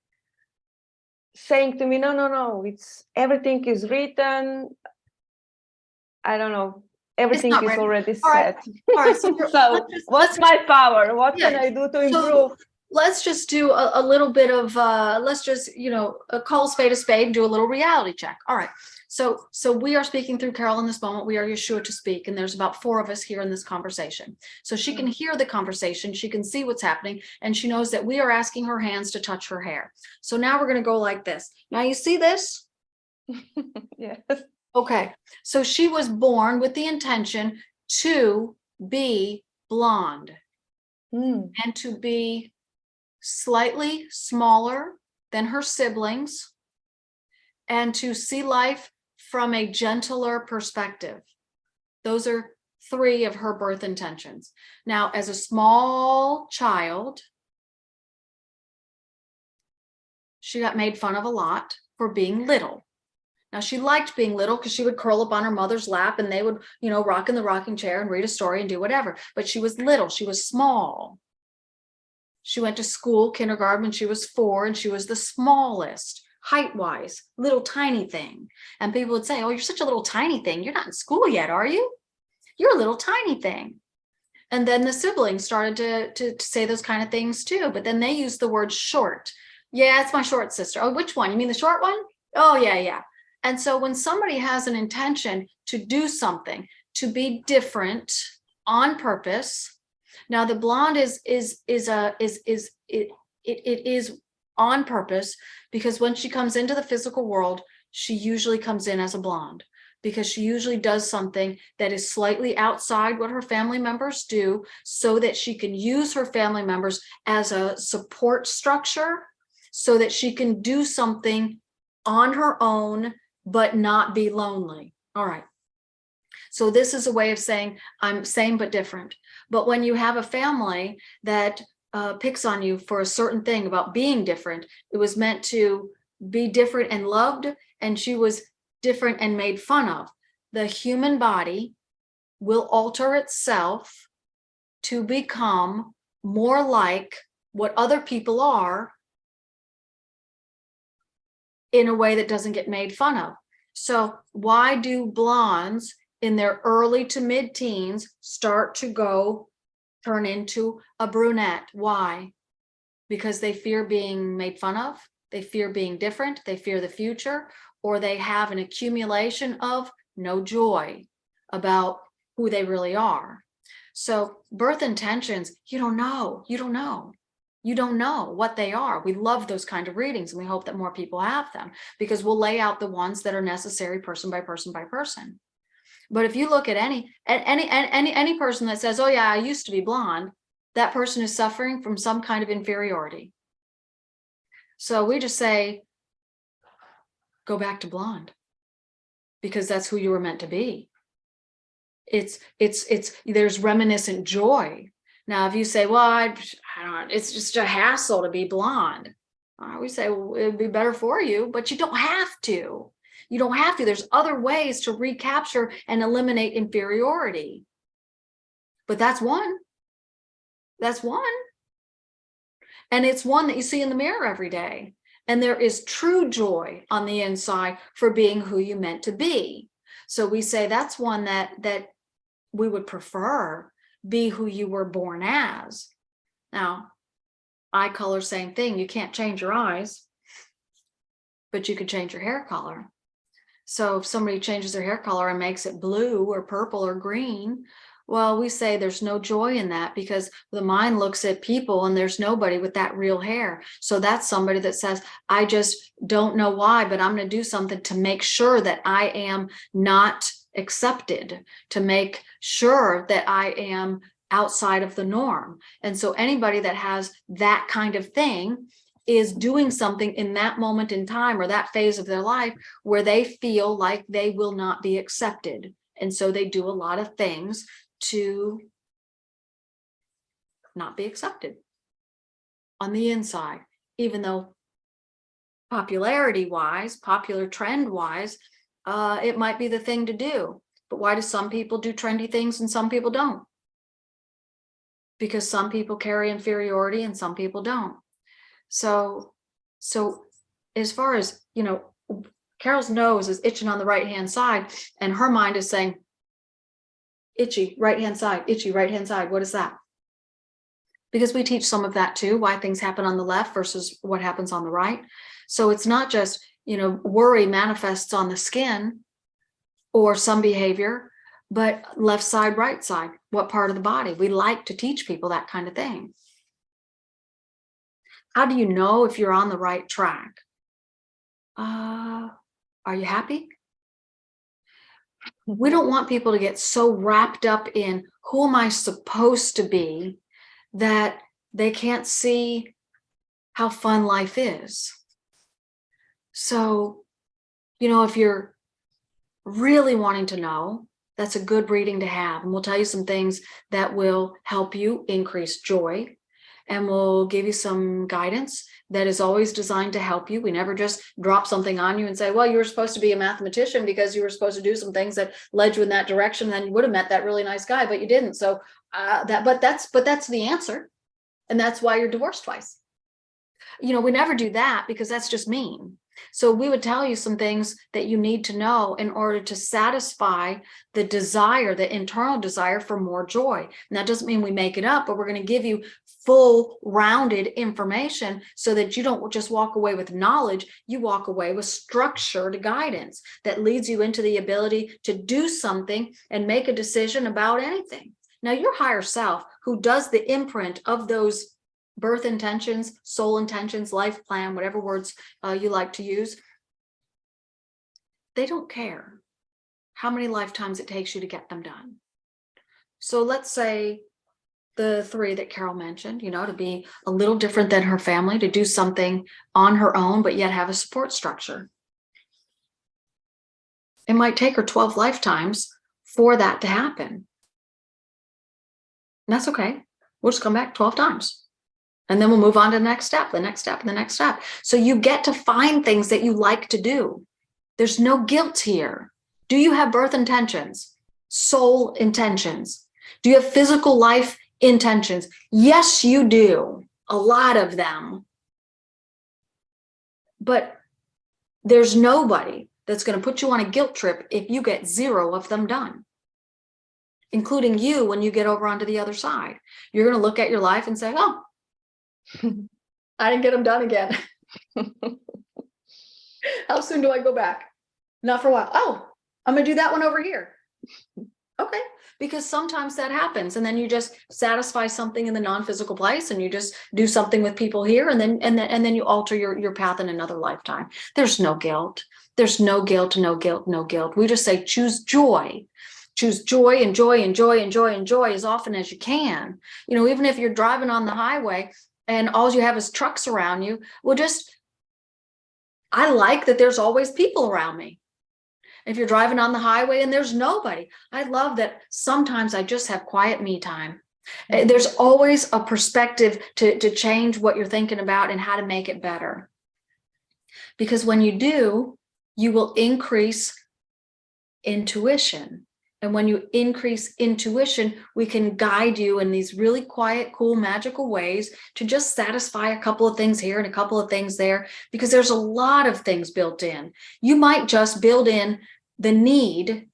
saying to me, no, it's everything is written. I don't know, everything not is written. already All right. set. All right. So, What's my power? What Yeah. can I do to So, improve? let's just do a little bit of let's just call a spade and do a little reality check. All right. So we are speaking through Carol in this moment. We are Yeshua to speak, and there's about 4 of us here in this conversation. So she can hear the conversation, she can see what's happening, and she knows that we are asking her hands to touch her hair. So now we're going to go like this. Now you see this? Yes. Okay. So she was born with the intention to be blonde and to be slightly smaller than her siblings, and to see life from a gentler perspective. Those are 3 of her birth intentions. Now, as a small child, she got made fun of a lot for being little. Now, she liked being little because she would curl up on her mother's lap and they would, rock in the rocking chair and read a story and do whatever. But she was little, she was small. She went to school, kindergarten, when she was 4, and she was the smallest, height-wise, little tiny thing. And people would say, oh, you're such a little tiny thing. You're not in school yet, are you? You're a little tiny thing. And then the siblings started to say those kind of things too. But then they used the word short. Yeah, it's my short sister. Oh, which one? You mean the short one? Oh, yeah. And so when somebody has an intention to do something, to be different on purpose. Now the blonde it is on purpose, because when she comes into the physical world, she usually comes in as a blonde, because she usually does something that is slightly outside what her family members do, so that she can use her family members as a support structure, so that she can do something on her own, but not be lonely. All right. So this is a way of saying I'm same but different. But when you have a family that picks on you for a certain thing about being different, it was meant to be different and loved, and she was different and made fun of. The human body will alter itself to become more like what other people are in a way that doesn't get made fun of. So why do blondes in their early to mid-teens start to turn into a brunette? Why? Because they fear being made fun of, they fear being different, they fear the future, or they have an accumulation of no joy about who they really are. So birth intentions, you don't know. You don't know. You don't know what they are. We love those kind of readings, and we hope that more people have them, because we'll lay out the ones that are necessary person by person by person. But if you look at any person that says, oh yeah, I used to be blonde, that person is suffering from some kind of inferiority. So we just say, go back to blonde, because that's who you were meant to be. There's reminiscent joy. Now, if you say, well, I don't, it's just a hassle to be blonde, we say, well, it'd be better for you, but you don't have to. You don't have to. There's other ways to recapture and eliminate inferiority. But that's one. That's one. And it's one that you see in the mirror every day. And there is true joy on the inside for being who you meant to be. So we say that's one that we would prefer, be who you were born as. Now, eye color, same thing. You can't change your eyes, but you can change your hair color. So if somebody changes their hair color and makes it blue or purple or green, well, we say there's no joy in that, because the mind looks at people and there's nobody with that real hair. So that's somebody that says, I just don't know why, but I'm going to do something to make sure that I am not accepted, to make sure that I am outside of the norm. And so anybody that has that kind of thing is doing something in that moment in time or that phase of their life where they feel like they will not be accepted. And so they do a lot of things to not be accepted on the inside, even though popularity wise, popular trend wise, it might be the thing to do. But why do some people do trendy things and some people don't? Because some people carry inferiority and some people don't. So as far as, you know, Carol's nose is itching on the right hand side and her mind is saying, itchy right hand side, itchy right hand side. What is that? Because we teach some of that too, why things happen on the left versus what happens on the right. So it's not just, you know, worry manifests on the skin or some behavior, but left side, right side, what part of the body? We like to teach people that kind of thing. How do you know if you're on the right track? Are you happy? We don't want people to get so wrapped up in who am I supposed to be that they can't see how fun life is. So, you know, if you're really wanting to know, that's a good reading to have. And we'll tell you some things that will help you increase joy. And we'll give you some guidance that is always designed to help you. We never just drop something on you and say, well, you were supposed to be a mathematician because you were supposed to do some things that led you in that direction. Then you would have met that really nice guy, but you didn't. So but that's the answer. And that's why you're divorced twice. You know, we never do that because that's just mean. So we would tell you some things that you need to know in order to satisfy the desire, the internal desire for more joy. And that doesn't mean we make it up, but we're going to give you full rounded information so that you don't just walk away with knowledge, you walk away with structured guidance that leads you into the ability to do something and make a decision about anything. Now, your higher self, who does the imprint of those birth intentions, soul intentions, life plan, whatever words you like to use, they don't care how many lifetimes it takes you to get them done. So let's say the three that Carol mentioned, you know, to be a little different than her family, to do something on her own, but yet have a support structure. It might take her 12 lifetimes for that to happen. And that's okay. We'll just come back 12 times. And then we'll move on to the next step, the next step, and the next step. So you get to find things that you like to do. There's no guilt here. Do you have birth intentions? Soul intentions? Do you have physical life intentions? Yes, you do. A lot of them. But there's nobody that's going to put you on a guilt trip if you get 0 of them done, including you when you get over onto the other side. You're going to look at your life and say, oh, I didn't get them done again. How soon do I go back? Not for a while. Oh, I'm gonna do that one over here. Okay, because sometimes that happens, and then you just satisfy something in the non-physical place, and you just do something with people here, and then you alter your path in another lifetime. There's no guilt. There's no guilt, no guilt, no guilt. We just say choose joy. Choose joy and joy and joy and joy and joy as often as you can. You know, even if you're driving on the highway and all you have is trucks around you, well, I like that there's always people around me. If you're driving on the highway and there's nobody, I love that sometimes I just have quiet me time. There's always a perspective to change what you're thinking about and how to make it better. Because when you do, you will increase intuition. And when you increase intuition, we can guide you in these really quiet, cool, magical ways to just satisfy a couple of things here and a couple of things there, because there's a lot of things built in. You might just build in the need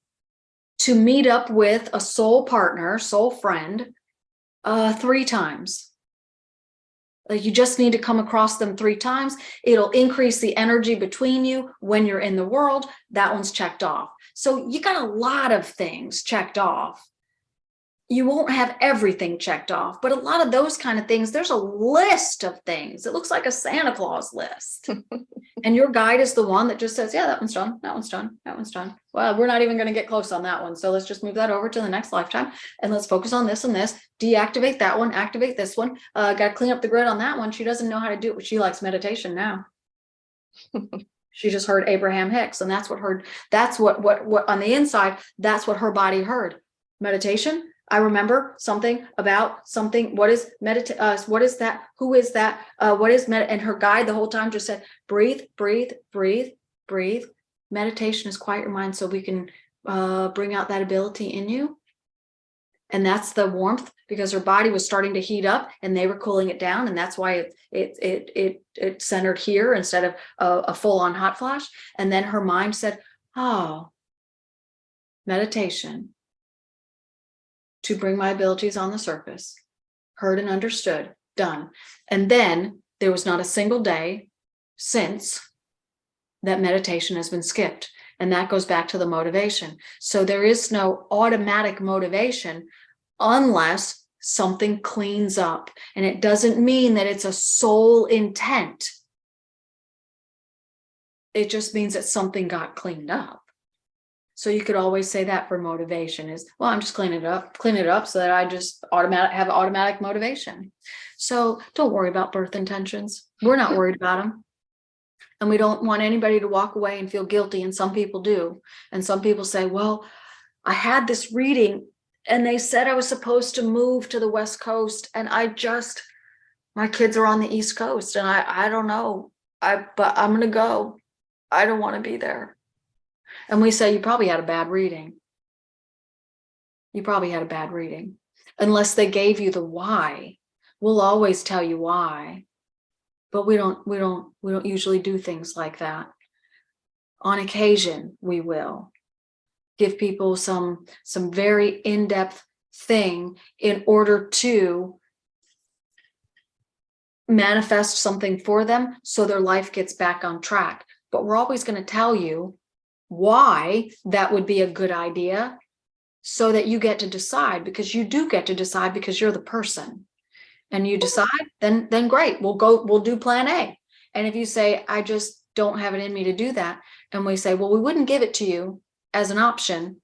to meet up with a soul partner, soul friend, 3 times. You just need to come across them 3 times. It'll increase the energy between you when you're in the world. That one's checked off. So you got a lot of things checked off. You won't have everything checked off, but a lot of those kind of things, there's a list of things. It looks like a Santa Claus list. And your guide is the one that just says, yeah, that one's done. That one's done. That one's done. Well, we're not even going to get close on that one. So let's just move that over to the next lifetime. And let's focus on this and this. Deactivate that one. Activate this one. Got to clean up the grid on that one. She doesn't know how to do it, but she likes meditation now. She just heard Abraham Hicks. And that's what on the inside, that's what her body heard. Meditation. I remember something about something. What is what is that? Who is that? What is and her guide the whole time just said, breathe, breathe, breathe, breathe. Meditation is quiet your mind so we can bring out that ability in you. And that's the warmth, because her body was starting to heat up and they were cooling it down. And that's why it centered here instead of a full on hot flash. And then her mind said, oh, meditation. To bring my abilities on the surface, heard and understood, done. And then there was not a single day since that meditation has been skipped. And that goes back to the motivation. So there is no automatic motivation unless something cleans up. And it doesn't mean that it's a soul intent. It just means that something got cleaned up. So you could always say that for motivation is, well, I'm just cleaning it up so that I just have automatic motivation. So don't worry about birth intentions. We're not worried about them. And we don't want anybody to walk away and feel guilty. And some people do. And some people say, well, I had this reading and they said I was supposed to move to the West Coast. And my kids are on the East Coast and I don't know. But I'm going to go. I don't want to be there. And we say, you probably had a bad reading. You probably had a bad reading. Unless they gave you the why. We'll always tell you why. But we don't usually do things like that. On occasion, we will give people some very in-depth thing in order to manifest something for them so their life gets back on track. But we're always going to tell you why that would be a good idea so that you get to decide, because you do get to decide because you're the person. And you decide, then great, we'll do plan A. And if you say, I just don't have it in me to do that, and we say, well, we wouldn't give it to you as an option,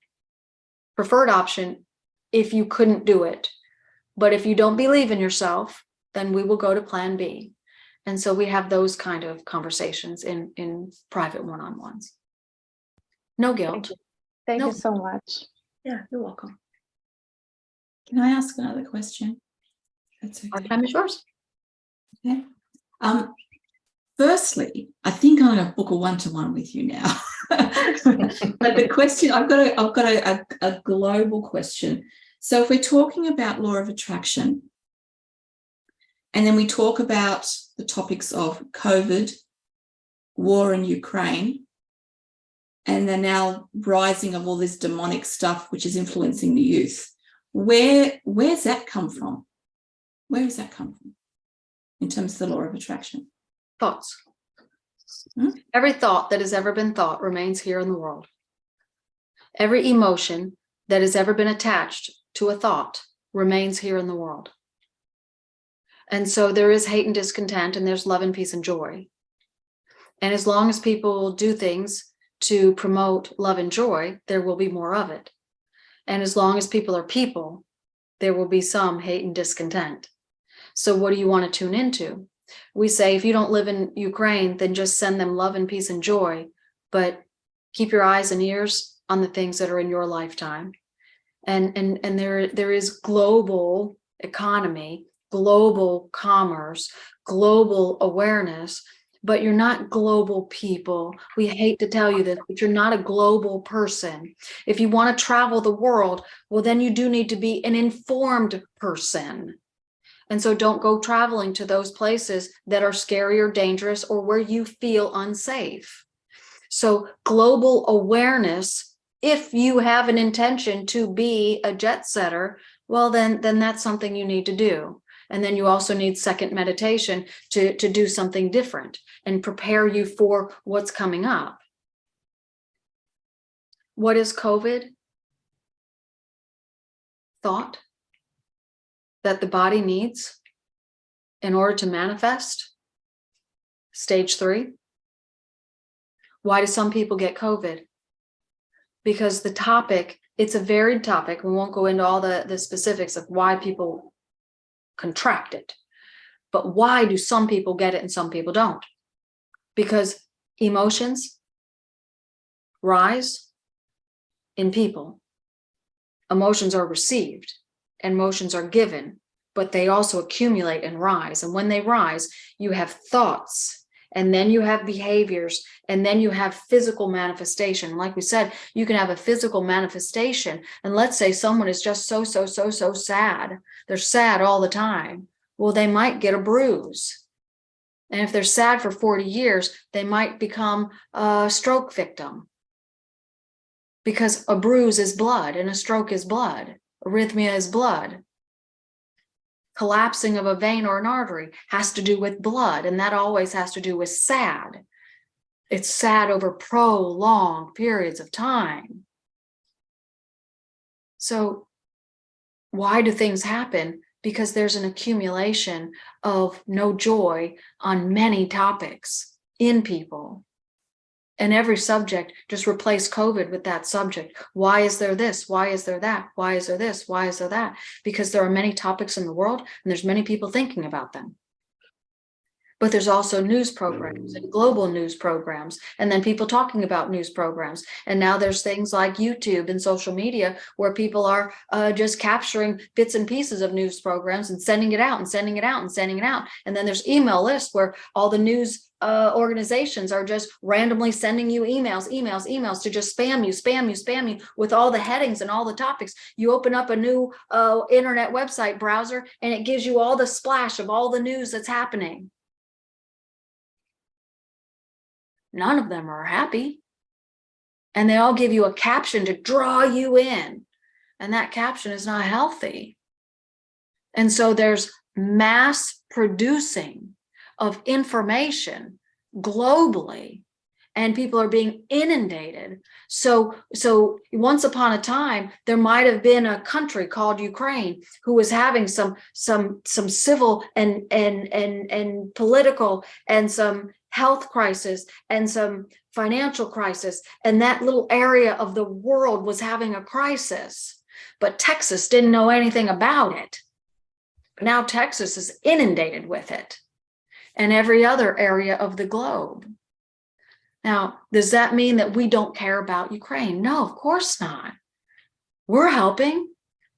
preferred option, if you couldn't do it. But if you don't believe in yourself, then we will go to plan B. And so we have those kind of conversations in private one-on-ones. No guilt. Thank No. you so much. Yeah, you're welcome. Can I ask another question? That's Our okay. time is yours. Okay. Firstly, I think I'm going to book a one-to-one with you now. But the question, I've got a global question. So if we're talking about law of attraction, and then we talk about the topics of COVID, war in Ukraine, and the now rising of all this demonic stuff which is influencing the youth, where's that come from? Where does that come from in terms of the law of attraction? Thoughts. Every thought that has ever been thought remains here in the world. Every emotion that has ever been attached to a thought remains here in the world. And so there is hate and discontent, and there's love and peace and joy. And as long as people do things to promote love and joy, there will be more of it. And as long as people are people, there will be some hate and discontent. So what do you want to tune into? We say, if you don't live in Ukraine, then just send them love and peace and joy, but keep your eyes and ears on the things that are in your lifetime. And there is global economy, global commerce, global awareness, but you're not global people. We hate to tell you this, but you're not a global person. If you want to travel the world, well, then you do need to be an informed person. And so don't go traveling to those places that are scary or dangerous or where you feel unsafe. So global awareness, if you have an intention to be a jet setter, well, then that's something you need to do. And then you also need second meditation to do something different and prepare you for what's coming up. What is COVID? Thought that the body needs in order to manifest. Stage 3. Why do some people get COVID? Because the topic, it's a varied topic. We won't go into all the specifics of why people contract it. But why do some people get it and some people don't? Because emotions rise in people. Emotions are received and emotions are given, but they also accumulate and rise. And when they rise, you have thoughts, and then you have behaviors, and then you have physical manifestation. Like we said, you can have a physical manifestation. And let's say someone is just so sad. They're sad all the time. Well, they might get a bruise. And if they're sad for 40 years, they might become a stroke victim. Because a bruise is blood and a stroke is blood. Arrhythmia is blood. Collapsing of a vein or an artery has to do with blood, and that always has to do with sad. It's sad over prolonged periods of time. So why do things happen? Because there's an accumulation of no joy on many topics in people. And every subject, just replace COVID with that subject. Why is there this? Why is there that? Why is there this? Why is there that? Because there are many topics in the world and there's many people thinking about them. But there's also news programs and global news programs, and then people talking about news programs. And now there's things like YouTube and social media where people are just capturing bits and pieces of news programs and sending it out and sending it out and sending it out. And then there's email lists where all the news organizations are just randomly sending you emails to just spam you with all the headings and all the topics. You open up a new internet website browser and it gives you all the splash of all the news that's happening. None of them are happy. And they all give you a caption to draw you in. And that caption is not healthy. And so there's mass producing of information globally, and people are being inundated. So once upon a time, there might have been a country called Ukraine who was having some civil and political and some health crisis and some financial crisis, and that little area of the world was having a crisis, but Texas didn't know anything about it. Now Texas is inundated with it, and every other area of the globe. Now, does that mean that we don't care about Ukraine? No, of course not. We're helping.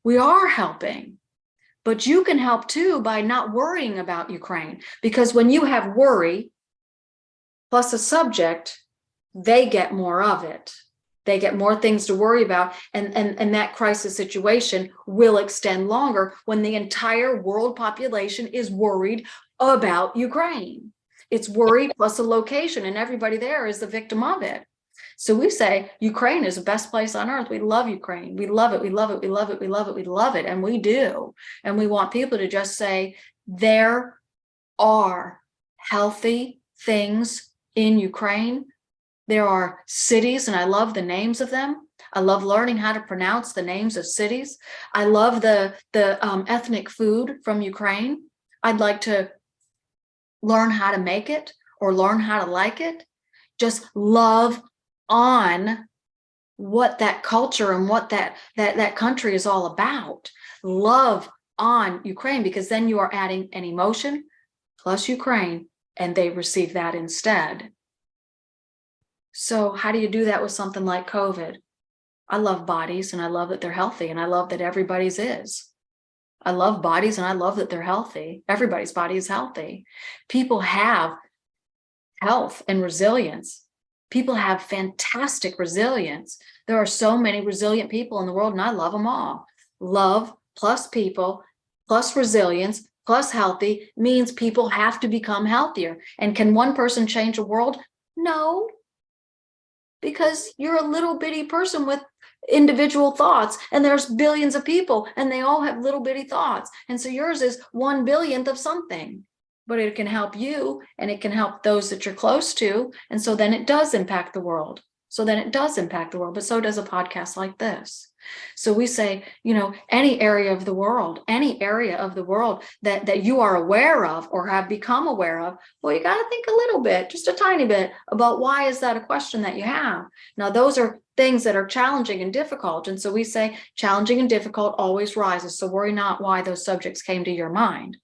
We are helping. But you can help too by not worrying about Ukraine, because when you have worry plus a subject, they get more of it. They get more things to worry about, and that crisis situation will extend longer when the entire world population is worried about Ukraine. It's worry plus a location, and everybody there is the victim of it. So we say Ukraine is the best place on earth. We love Ukraine. We love it. We love it. We love it. We love it. We love it. And we do. And we want people to just say there are healthy things in Ukraine. There are cities, and I love the names of them. I love learning how to pronounce the names of cities. I love the ethnic food from Ukraine. I'd like to learn how to make it or learn how to like it. Just love on what that culture and what that country is all about. Love on Ukraine, because then you are adding an emotion plus Ukraine, and they receive that instead. So how do you do that with something like COVID? I love bodies, and I love that they're healthy, and I love that everybody's is. I love bodies, and I love that they're healthy. Everybody's body is healthy. People have health and resilience. People have fantastic resilience. There are so many resilient people in the world, and I love them all. Love plus people plus resilience plus healthy means people have to become healthier. And can one person change the world? No, because you're a little bitty person with individual thoughts, and there's billions of people, and they all have little bitty thoughts. And so yours is 1/1,000,000th of something, but it can help you, and it can help those that you're close to. And so then it does impact the world. But so does a podcast like this. So we say, any area of the world that you are aware of or have become aware of, well, you got to think a little bit, just a tiny bit, about why is that a question that you have. Now, those are things that are challenging and difficult. And so we say challenging and difficult always rises. So worry not why those subjects came to your mind.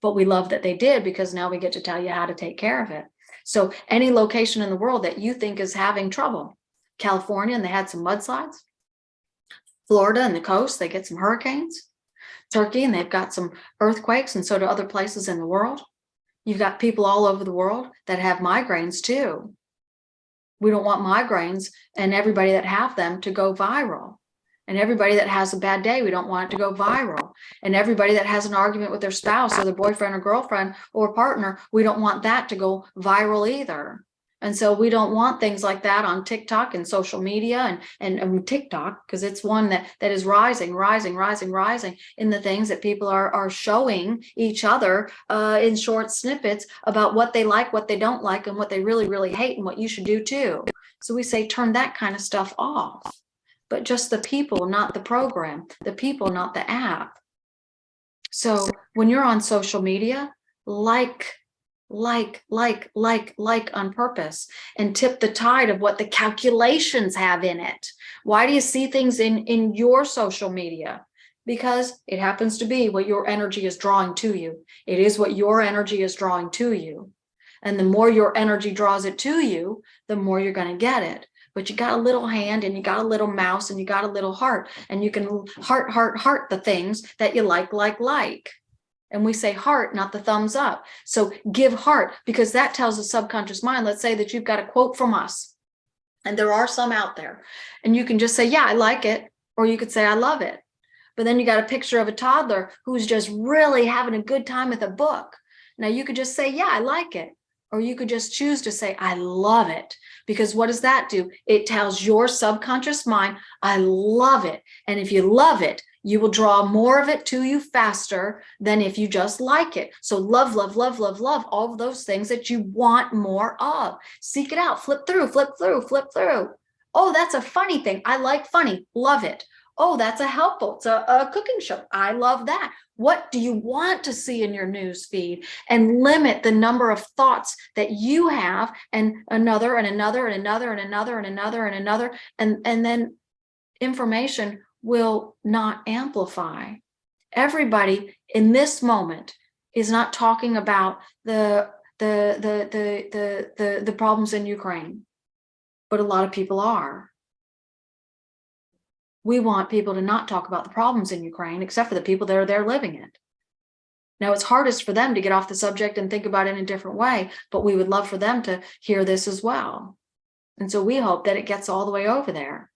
But we love that they did, because now we get to tell you how to take care of it. So any location in the world that you think is having trouble, California, and they had some mudslides. Florida and the coast, they get some hurricanes. Turkey, and they've got some earthquakes, and so do other places in the world. You've got people all over the world that have migraines too. We don't want migraines and everybody that have them to go viral. And everybody that has a bad day, we don't want it to go viral. And everybody that has an argument with their spouse or their boyfriend or girlfriend or partner, we don't want that to go viral either. And so we don't want things like that on TikTok and social media and TikTok, because it's one that is rising in the things that people are showing each other in short snippets about what they like, what they don't like, and what they really, really hate, and what you should do too. So we say, turn that kind of stuff off. But just the people, not the program, the people, not the app. So when you're on social media, like on purpose, and tip the tide of what the calculations have in it. Why do you see things in your social media? Because it happens to be what your energy is drawing to you. It is what your energy is drawing to you. And the more your energy draws it to you, the more you're going to get it. But you got a little hand, and you got a little mouse, and you got a little heart, and you can heart the things that you like. And we say heart, not the thumbs up. So give heart, because that tells the subconscious mind. Let's say that you've got a quote from us, and there are some out there, and you can just say, yeah, I like it. Or you could say, I love it. But then you got a picture of a toddler who's just really having a good time with a book. Now you could just say, yeah, I like it. Or you could just choose to say, I love it. Because what does that do? It tells your subconscious mind, I love it. And if you love it, you will draw more of it to you faster than if you just like it. So love, all of those things that you want more of. Seek it out, flip through. Oh, that's a funny thing. I like funny, love it. Oh, that's a helpful, it's a cooking show. I love that. What do you want to see in your news feed? And limit the number of thoughts that you have, and another, and another, and another, and another, and another, and another. And then information will not amplify. Everybody in this moment is not talking about the problems in Ukraine, but a lot of people are. We want people to not talk about the problems in Ukraine, except for the people that are there living it. Now, it's hardest for them to get off the subject and think about it in a different way, but we would love for them to hear this as well. And so we hope that it gets all the way over there.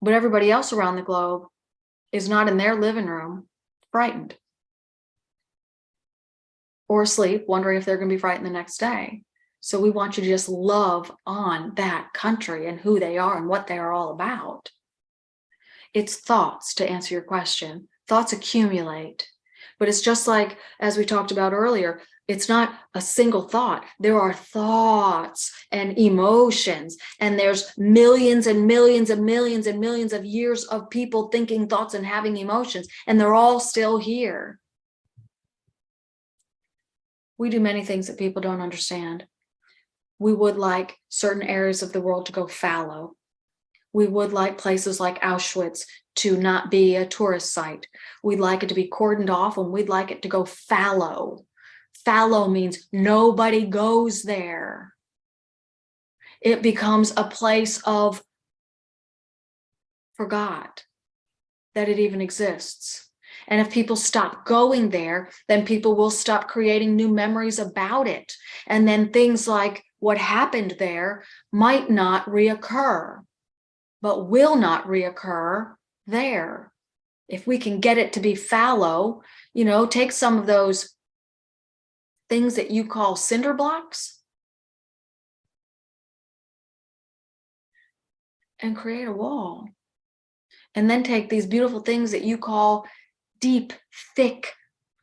But everybody else around the globe is not in their living room frightened or asleep, wondering if they're going to be frightened the next day. So we want you to just love on that country and who they are and what they are all about. It's thoughts, to answer your question. Thoughts accumulate. But it's just like, as we talked about earlier, It's not a single thought. There are thoughts and emotions, and there's millions and millions and millions and millions of years of people thinking thoughts and having emotions, and they're all still here. We do many things that people don't understand. We would like certain areas of the world to go fallow. We would like places like Auschwitz to not be a tourist site. We'd like it to be cordoned off, and we'd like it to go fallow. Fallow means nobody goes there. It becomes a place of forgot that it even exists. And if people stop going there, then people will stop creating new memories about it. And then things like what happened there might not reoccur, but will not reoccur there. If we can get it to be fallow, you know, take some of those things that you call cinder blocks and create a wall. And then take these beautiful things that you call deep, thick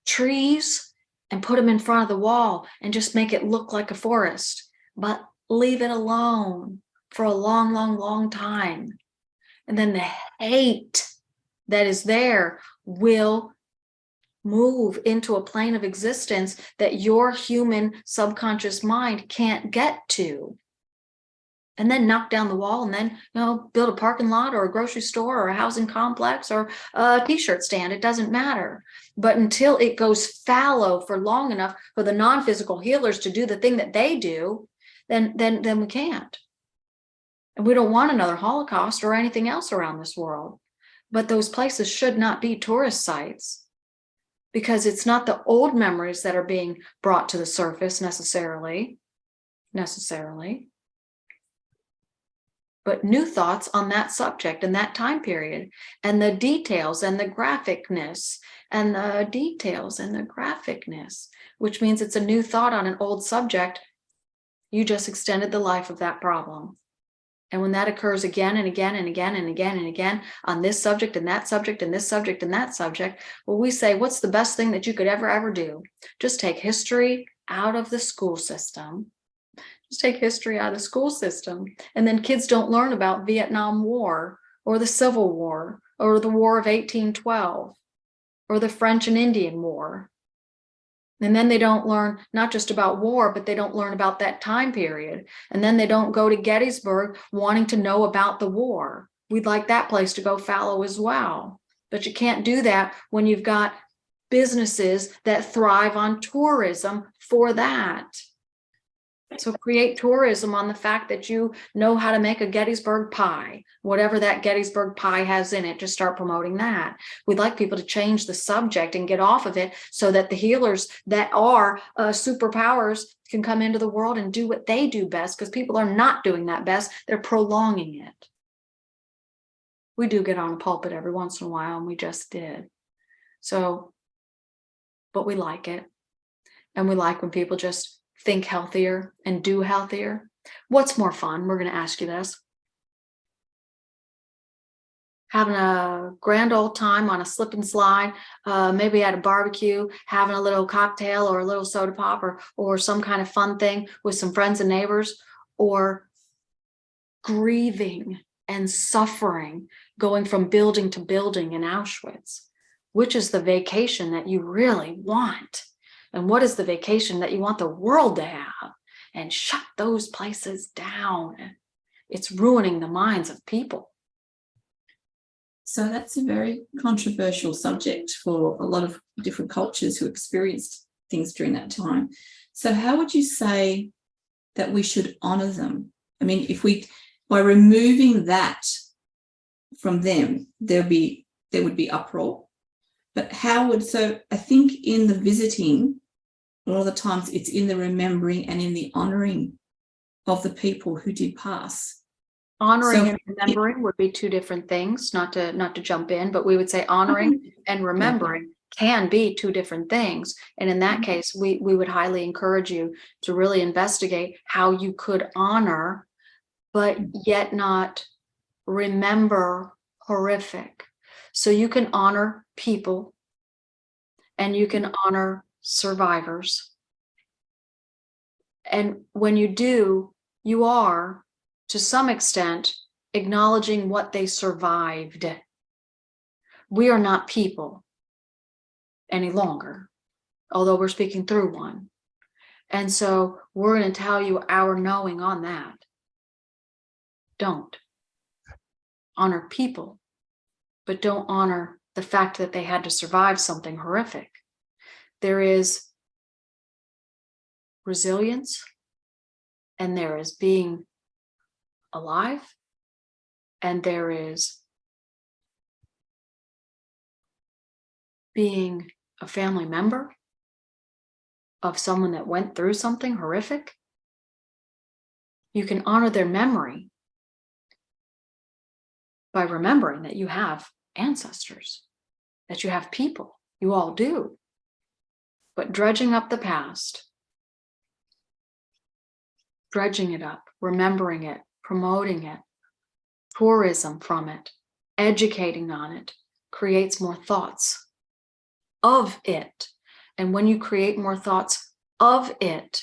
trees and put them in front of the wall and just make it look like a forest, but leave it alone for a long, long, long time. And then the hate that is there will move into a plane of existence that your human subconscious mind can't get to. And then knock down the wall, and then, you know, build a parking lot or a grocery store or a housing complex or a t-shirt stand. It doesn't matter. But until it goes fallow for long enough for the non-physical healers to do the thing that they do, then we can't. And we don't want another Holocaust or anything else around this world. But those places should not be tourist sites, because it's not the old memories that are being brought to the surface necessarily, but new thoughts on that subject and that time period, and the details and the graphicness, which means it's a new thought on an old subject. You just extended the life of that problem. And when that occurs again and again and again and again and again on this subject and that subject and this subject and that subject, well, we say, what's the best thing that you could ever do? Just take history out of the school system. Just take history out of the school system. And then kids don't learn about Vietnam War or the Civil War or the War of 1812 or the French and Indian War. And then they don't learn not just about war, but they don't learn about that time period. And then they don't go to Gettysburg wanting to know about the war. We'd like that place to go fallow as well. But you can't do that when you've got businesses that thrive on tourism for that. So create tourism on the fact that you know how to make a Gettysburg pie, whatever that Gettysburg pie has in it, just start promoting that. We'd like people to change the subject and get off of it so that the healers that are superpowers can come into the world and do what they do best, because people are not doing that best. They're prolonging it. We do get on a pulpit every once in a while, and we just did. So, but we like it. And we like when people just think healthier and do healthier. What's more fun? We're going to ask you this. Having a grand old time on a slip and slide, maybe at a barbecue, having a little cocktail or a little soda pop or some kind of fun thing with some friends and neighbors, or grieving and suffering, going from building to building in Auschwitz. Which is the vacation that you really want? And what is the vacation that you want the world to have? And shut those places down. It's ruining the minds of people. So that's a very controversial subject for a lot of different cultures who experienced things during that time. So how would you say that we should honor them? I mean, by removing that from them, there would be uproar. But so I think in the visiting, a lot of the times it's in the remembering and in the honoring of the people who did pass. Honoring and remembering would be two different things, not to jump in, but we would say honoring and remembering can be two different things. And in that case, we would highly encourage you to really investigate how you could honor, but yet not remember horrific. So you can honor people and you can honor survivors, And when you do, you are, to some extent, acknowledging what they survived. We are not people any longer, although we're speaking through one. And so we're going to tell you our knowing on that. Don't honor people, but don't honor the fact that they had to survive something horrific. There is resilience, and there is being alive, and there is being a family member of someone that went through something horrific. You can honor their memory by remembering that you have ancestors, that you have people. You all do. But dredging up the past, dredging it up, remembering it, promoting it, tourism from it, educating on it, creates more thoughts of it. And when you create more thoughts of it,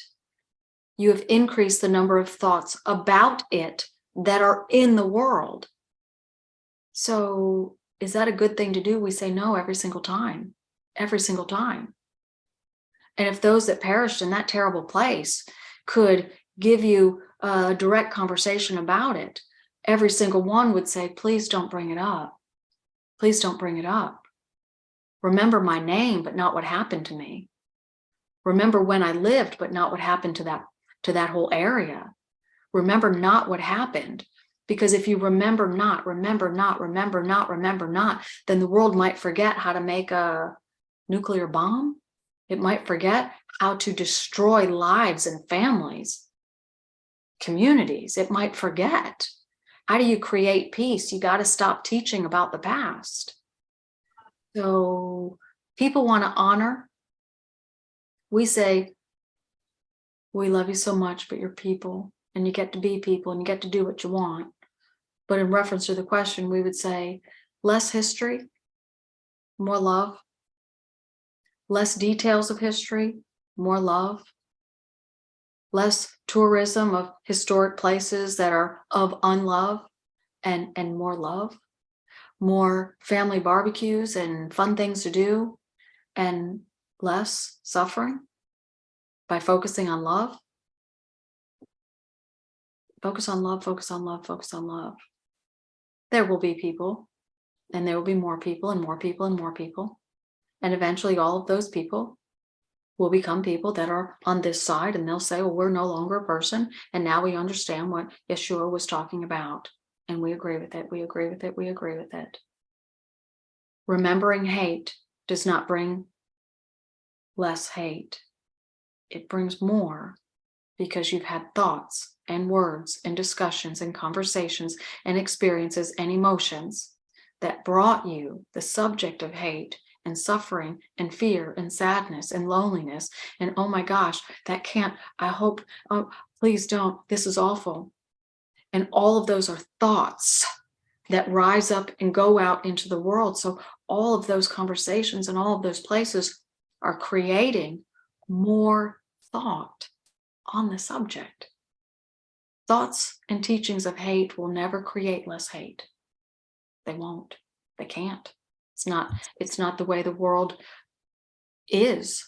you have increased the number of thoughts about it that are in the world. So is that a good thing to do? We say no every single time, every single time. And if those that perished in that terrible place could give you a direct conversation about it, every single one would say, please don't bring it up. Please don't bring it up. Remember my name, but not what happened to me. Remember when I lived, but not what happened to that whole area. Remember not what happened. Because if you remember not, then the world might forget how to make a nuclear bomb. It might forget how to destroy lives and families, communities. It might forget. How do you create peace? You got to stop teaching about the past. So people want to honor. We say, we love you so much, but you're people, and you get to be people, and you get to do what you want. But in reference to the question, we would say less history, more love. Less details of history, more love. Less tourism of historic places that are of unlove, and more love. More family barbecues and fun things to do, and less suffering by focusing on love. Focus on love, focus on love, focus on love. There will be people, and there will be more people and more people and more people. And eventually all of those people will become people that are on this side, and they'll say, well, we're no longer a person. And now we understand what Yeshua was talking about. And we agree with it. We agree with it. We agree with it. Remembering hate does not bring less hate. It brings more, because you've had thoughts and words and discussions and conversations and experiences and emotions that brought you the subject of hate and suffering and fear and sadness and loneliness. And oh my gosh, that can't, I hope, oh, please don't, this is awful. And all of those are thoughts that rise up and go out into the world. So all of those conversations and all of those places are creating more thought on the subject. Thoughts and teachings of hate will never create less hate. They won't. They can't. It's not the way the world is.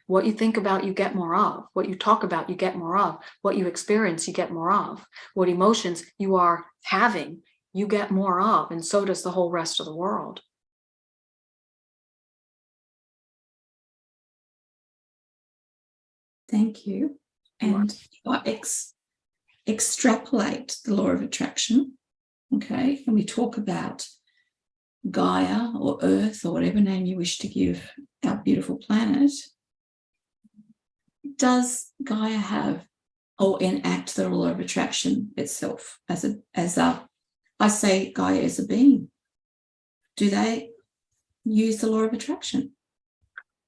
What you think about, you get more of. What you talk about, you get more of. What you experience, you get more of. What emotions you are having, you get more of. And so does the whole rest of the world. Thank you. And I extrapolate the law of attraction, okay, and we talk about Gaia or Earth or whatever name you wish to give our beautiful planet. Does Gaia have or enact the law of attraction itself as I say Gaia is a being? Do they use the law of attraction?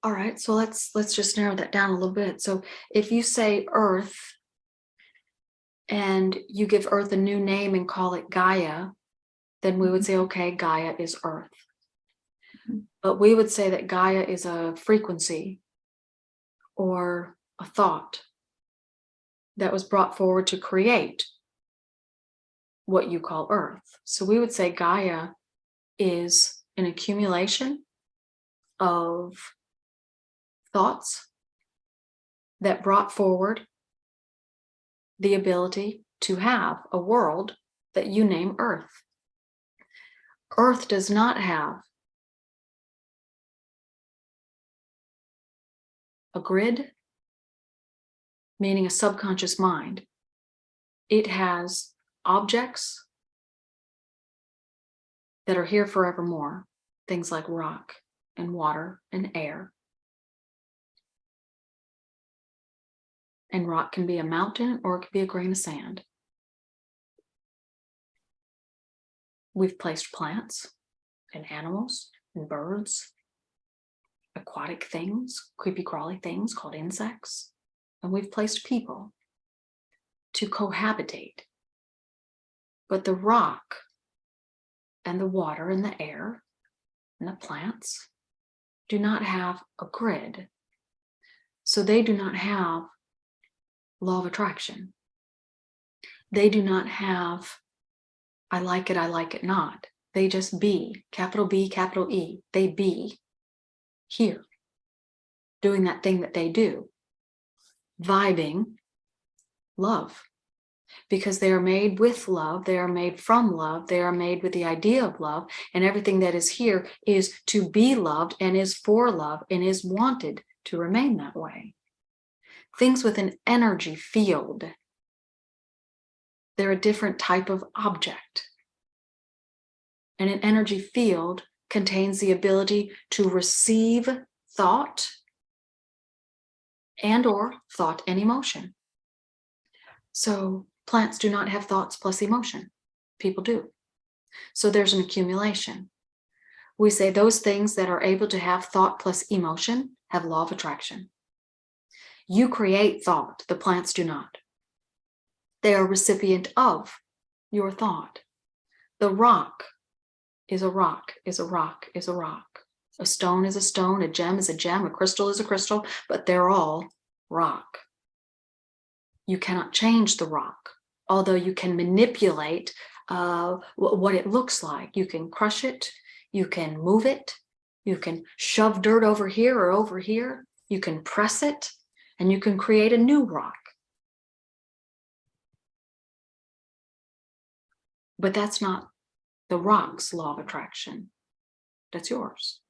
All right, so let's just narrow that down a little bit. So if you say Earth and you give Earth a new name and call it Gaia, then we would say, okay, Gaia is Earth. But we would say that Gaia is a frequency or a thought that was brought forward to create what you call Earth. So we would say Gaia is an accumulation of thoughts that brought forward the ability to have a world that you name Earth. Earth does not have a grid, meaning a subconscious mind. It has objects that are here forevermore, things like rock and water and air. And rock can be a mountain or it can be a grain of sand. We've placed plants and animals and birds, aquatic things, creepy crawly things called insects, and we've placed people to cohabitate. But the rock and the water and the air and the plants do not have a grid. So they do not have law of attraction. They do not have, I like it not. They just be, capital B, capital E. They be here, doing that thing that they do, vibing love, because they are made with love, they are made from love, they are made with the idea of love, and everything that is here is to be loved and is for love and is wanted to remain that way. Things with an energy field, they're a different type of object. And an energy field contains the ability to receive thought and or thought and emotion. So plants do not have thoughts plus emotion. People do. So there's an accumulation. We say those things that are able to have thought plus emotion have law of attraction. You create thought, the plants do not. They are recipient of your thought. The rock is a rock, is a rock, is a rock. A stone is a stone, a gem is a gem, a crystal is a crystal, but they're all rock. You cannot change the rock, although you can manipulate what it looks like. You can crush it, you can move it, you can shove dirt over here or over here, you can press it, and you can create a new rock. But that's not the rock's law of attraction. That's yours.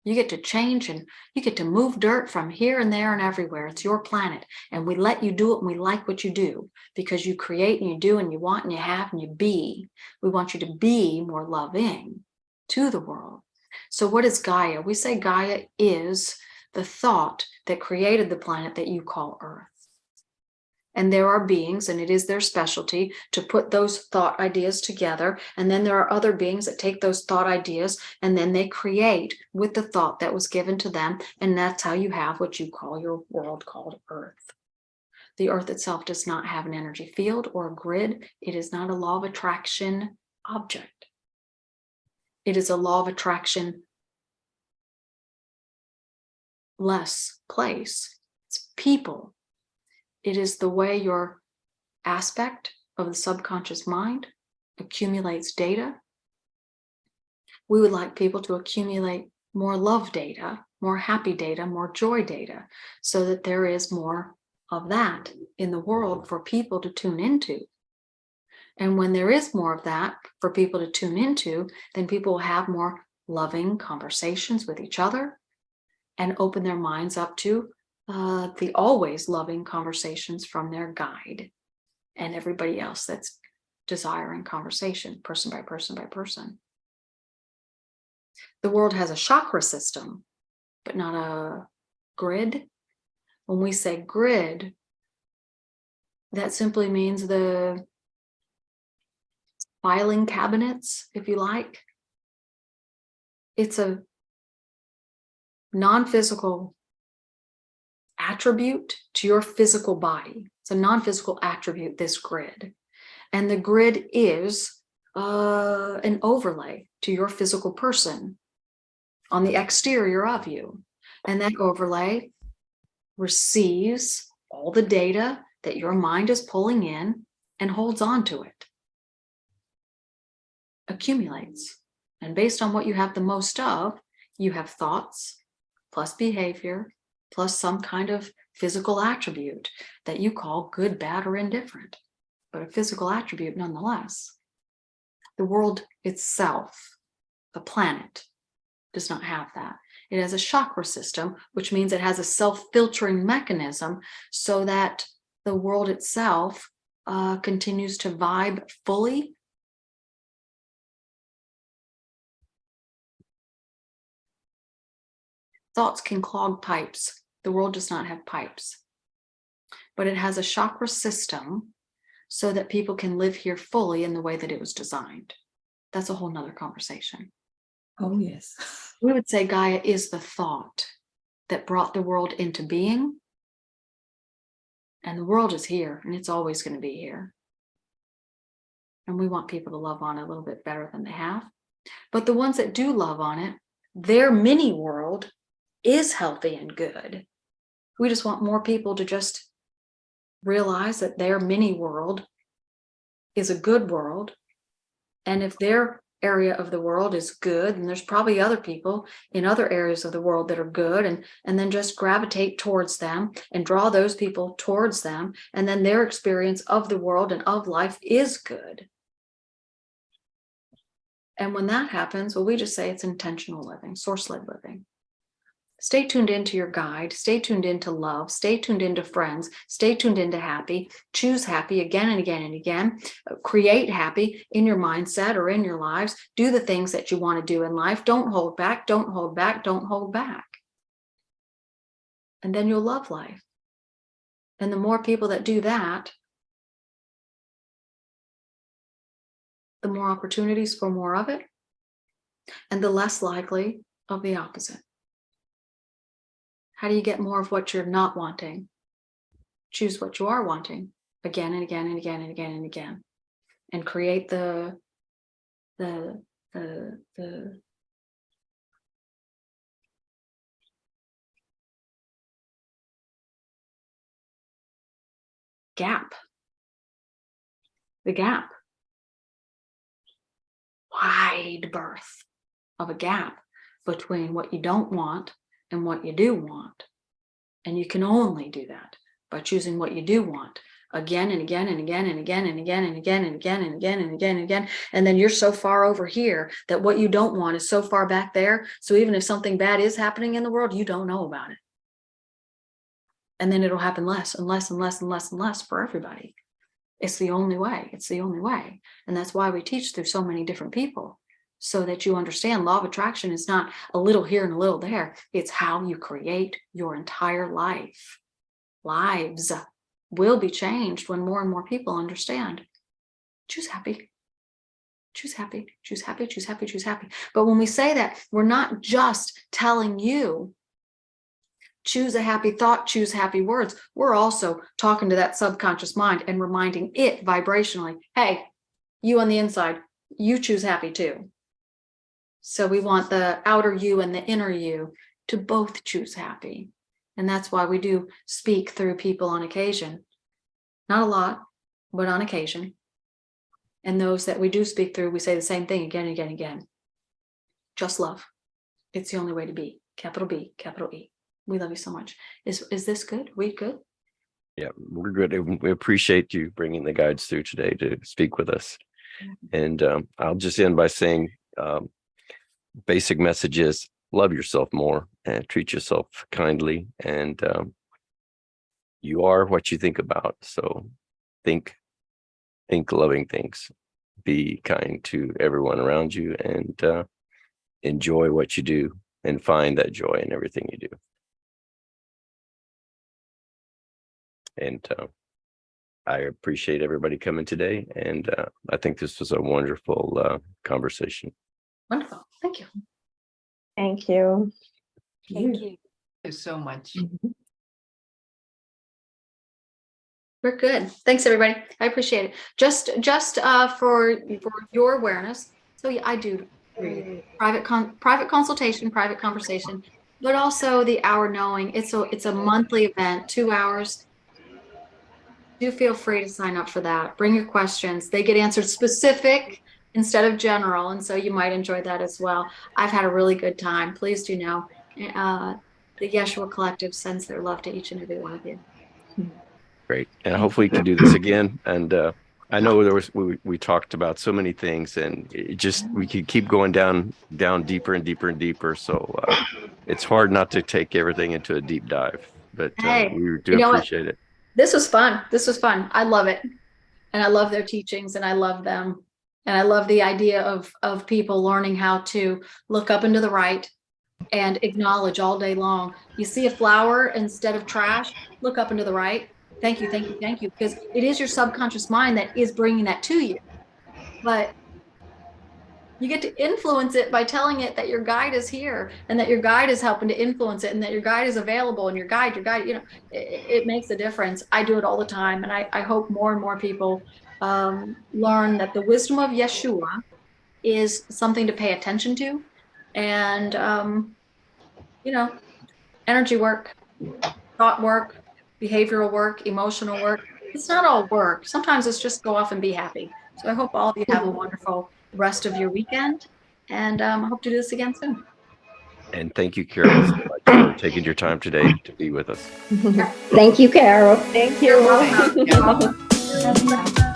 You get to change and you get to move dirt from here and there and everywhere. It's your planet. And we let you do it and we like what you do because you create and you do and you want and you have and you be. We want you to be more loving to the world. So what is Gaia? We say Gaia is the thought that created the planet that you call Earth. And there are beings, and it is their specialty to put those thought ideas together. And then there are other beings that take those thought ideas and then they create with the thought that was given to them. And that's how you have what you call your world called Earth. The Earth itself does not have an energy field or a grid. It is not a law of attraction object. It is a law of attraction less place. It's people. It is the way your aspect of the subconscious mind accumulates data. We would like people to accumulate more love data, more happy data, more joy data, so that there is more of that in the world for people to tune into. And when there is more of that for people to tune into, then people will have more loving conversations with each other and open their minds up to the always loving conversations from their guide and everybody else that's desiring conversation, person by person by person. The world has a chakra system, but not a grid. When we say grid, that simply means the filing cabinets, if you like. It's a non-physical attribute to your physical body. It's a non-physical attribute, this grid. And the grid is an overlay to your physical person on the exterior of you. And that overlay receives all the data that your mind is pulling in and holds on to it. Accumulates. And based on what you have the most of, you have thoughts plus behavior plus some kind of physical attribute that you call good, bad, or indifferent, but a physical attribute nonetheless. The world itself, the planet, does not have that. It has a chakra system, which means it has a self-filtering mechanism so that the world itself continues to vibe fully. Thoughts can clog pipes. The world does not have pipes, but it has a chakra system so that people can live here fully in the way that it was designed. That's a whole nother conversation. Oh, yes. We would say Gaia is the thought that brought the world into being. And the world is here, and it's always going to be here. And we want people to love on it a little bit better than they have. But the ones that do love on it, their mini world is healthy and good. We just want more people to just realize that their mini world is a good world. And if their area of the world is good, and there's probably other people in other areas of the world that are good, and then just gravitate towards them and draw those people towards them, and then their experience of the world and of life is good. And when that happens, well, we just say it's intentional living, source-led living. Stay tuned into your guide, stay tuned into love, stay tuned into friends, stay tuned into happy, choose happy again and again and again, create happy in your mindset or in your lives, do the things that you want to do in life, don't hold back, don't hold back, don't hold back. And then you'll love life. And the more people that do that, the more opportunities for more of it, and the less likely of the opposite. How do you get more of what you're not wanting? Choose what you are wanting again and again and again and again and again, and create the gap. The gap. Wide berth of a gap between what you don't want and what you do want. And you can only do that by choosing what you do want again and again and again and again and again and again and again and again and again and again. And then you're so far over here that what you don't want is so far back there. So even if something bad is happening in the world, you don't know about it. And then it'll happen less and less and less and less and less for everybody. It's the only way. It's the only way. And that's why we teach through so many different people, so that you understand law of attraction is not a little here and a little there. It's how you create your entire life. Lives will be changed when more and more people understand. Choose happy. Choose happy. Choose happy. Choose happy. Choose happy. But when we say that, we're not just telling you choose a happy thought, choose happy words. We're also talking to that subconscious mind and reminding it vibrationally, hey, you on the inside, you choose happy too. So we want the outer you and the inner you to both choose happy. And that's why we do speak through people on occasion. Not a lot, but on occasion. And those that we do speak through, we say the same thing again and again and again. Just love. It's the only way to be. Capital B, capital E. We love you so much. Is this good? Are we good? Yeah, we're good. We appreciate you bringing the guides through today to speak with us. And I'll just end by saying basic message is love yourself more and treat yourself kindly. And you are what you think about. So think loving things. Be kind to everyone around you, and enjoy what you do, and find that joy in everything you do. And I appreciate everybody coming today. And I think this was a wonderful conversation. Wonderful. Thank you. Thank you. Thank you. Thank you so much. We're good. Thanks, everybody. I appreciate it. Just for your awareness. So yeah, I do private consultation, private conversation, but also the hour knowing. It's a monthly event, 2 hours. do feel free to sign up for that. Bring your questions. They get answered specific instead of general. And so you might enjoy that as well. I've had a really good time. Please do know. The Jeshua Collective sends their love to each and every one of you. Great. And hopefully we can do this again. And I know we talked about so many things, and we could keep going down deeper and deeper and deeper. So it's hard not to take everything into a deep dive, but Hey, we do appreciate it. This was fun. This was fun. I love it. And I love their teachings, and I love them. And I love the idea of people learning how to look up and to the right and acknowledge all day long. You see a flower instead of trash, look up and to the right. Thank you, thank you, thank you. Because it is your subconscious mind that is bringing that to you. But you get to influence it by telling it that your guide is here, and that your guide is helping to influence it, and that your guide is available, and your guide, you know, it makes a difference. I do it all the time. And I hope more and more people learn that the wisdom of Yeshua is something to pay attention to. And, you know, energy work, thought work, behavioral work, emotional work. It's not all work. Sometimes it's just go off and be happy. So I hope all of you have a wonderful rest of your weekend, and I hope to do this again soon. And thank you, Carol, so much for taking your time today to be with us. Thank you, Carol. Thank you. You're welcome. You're welcome.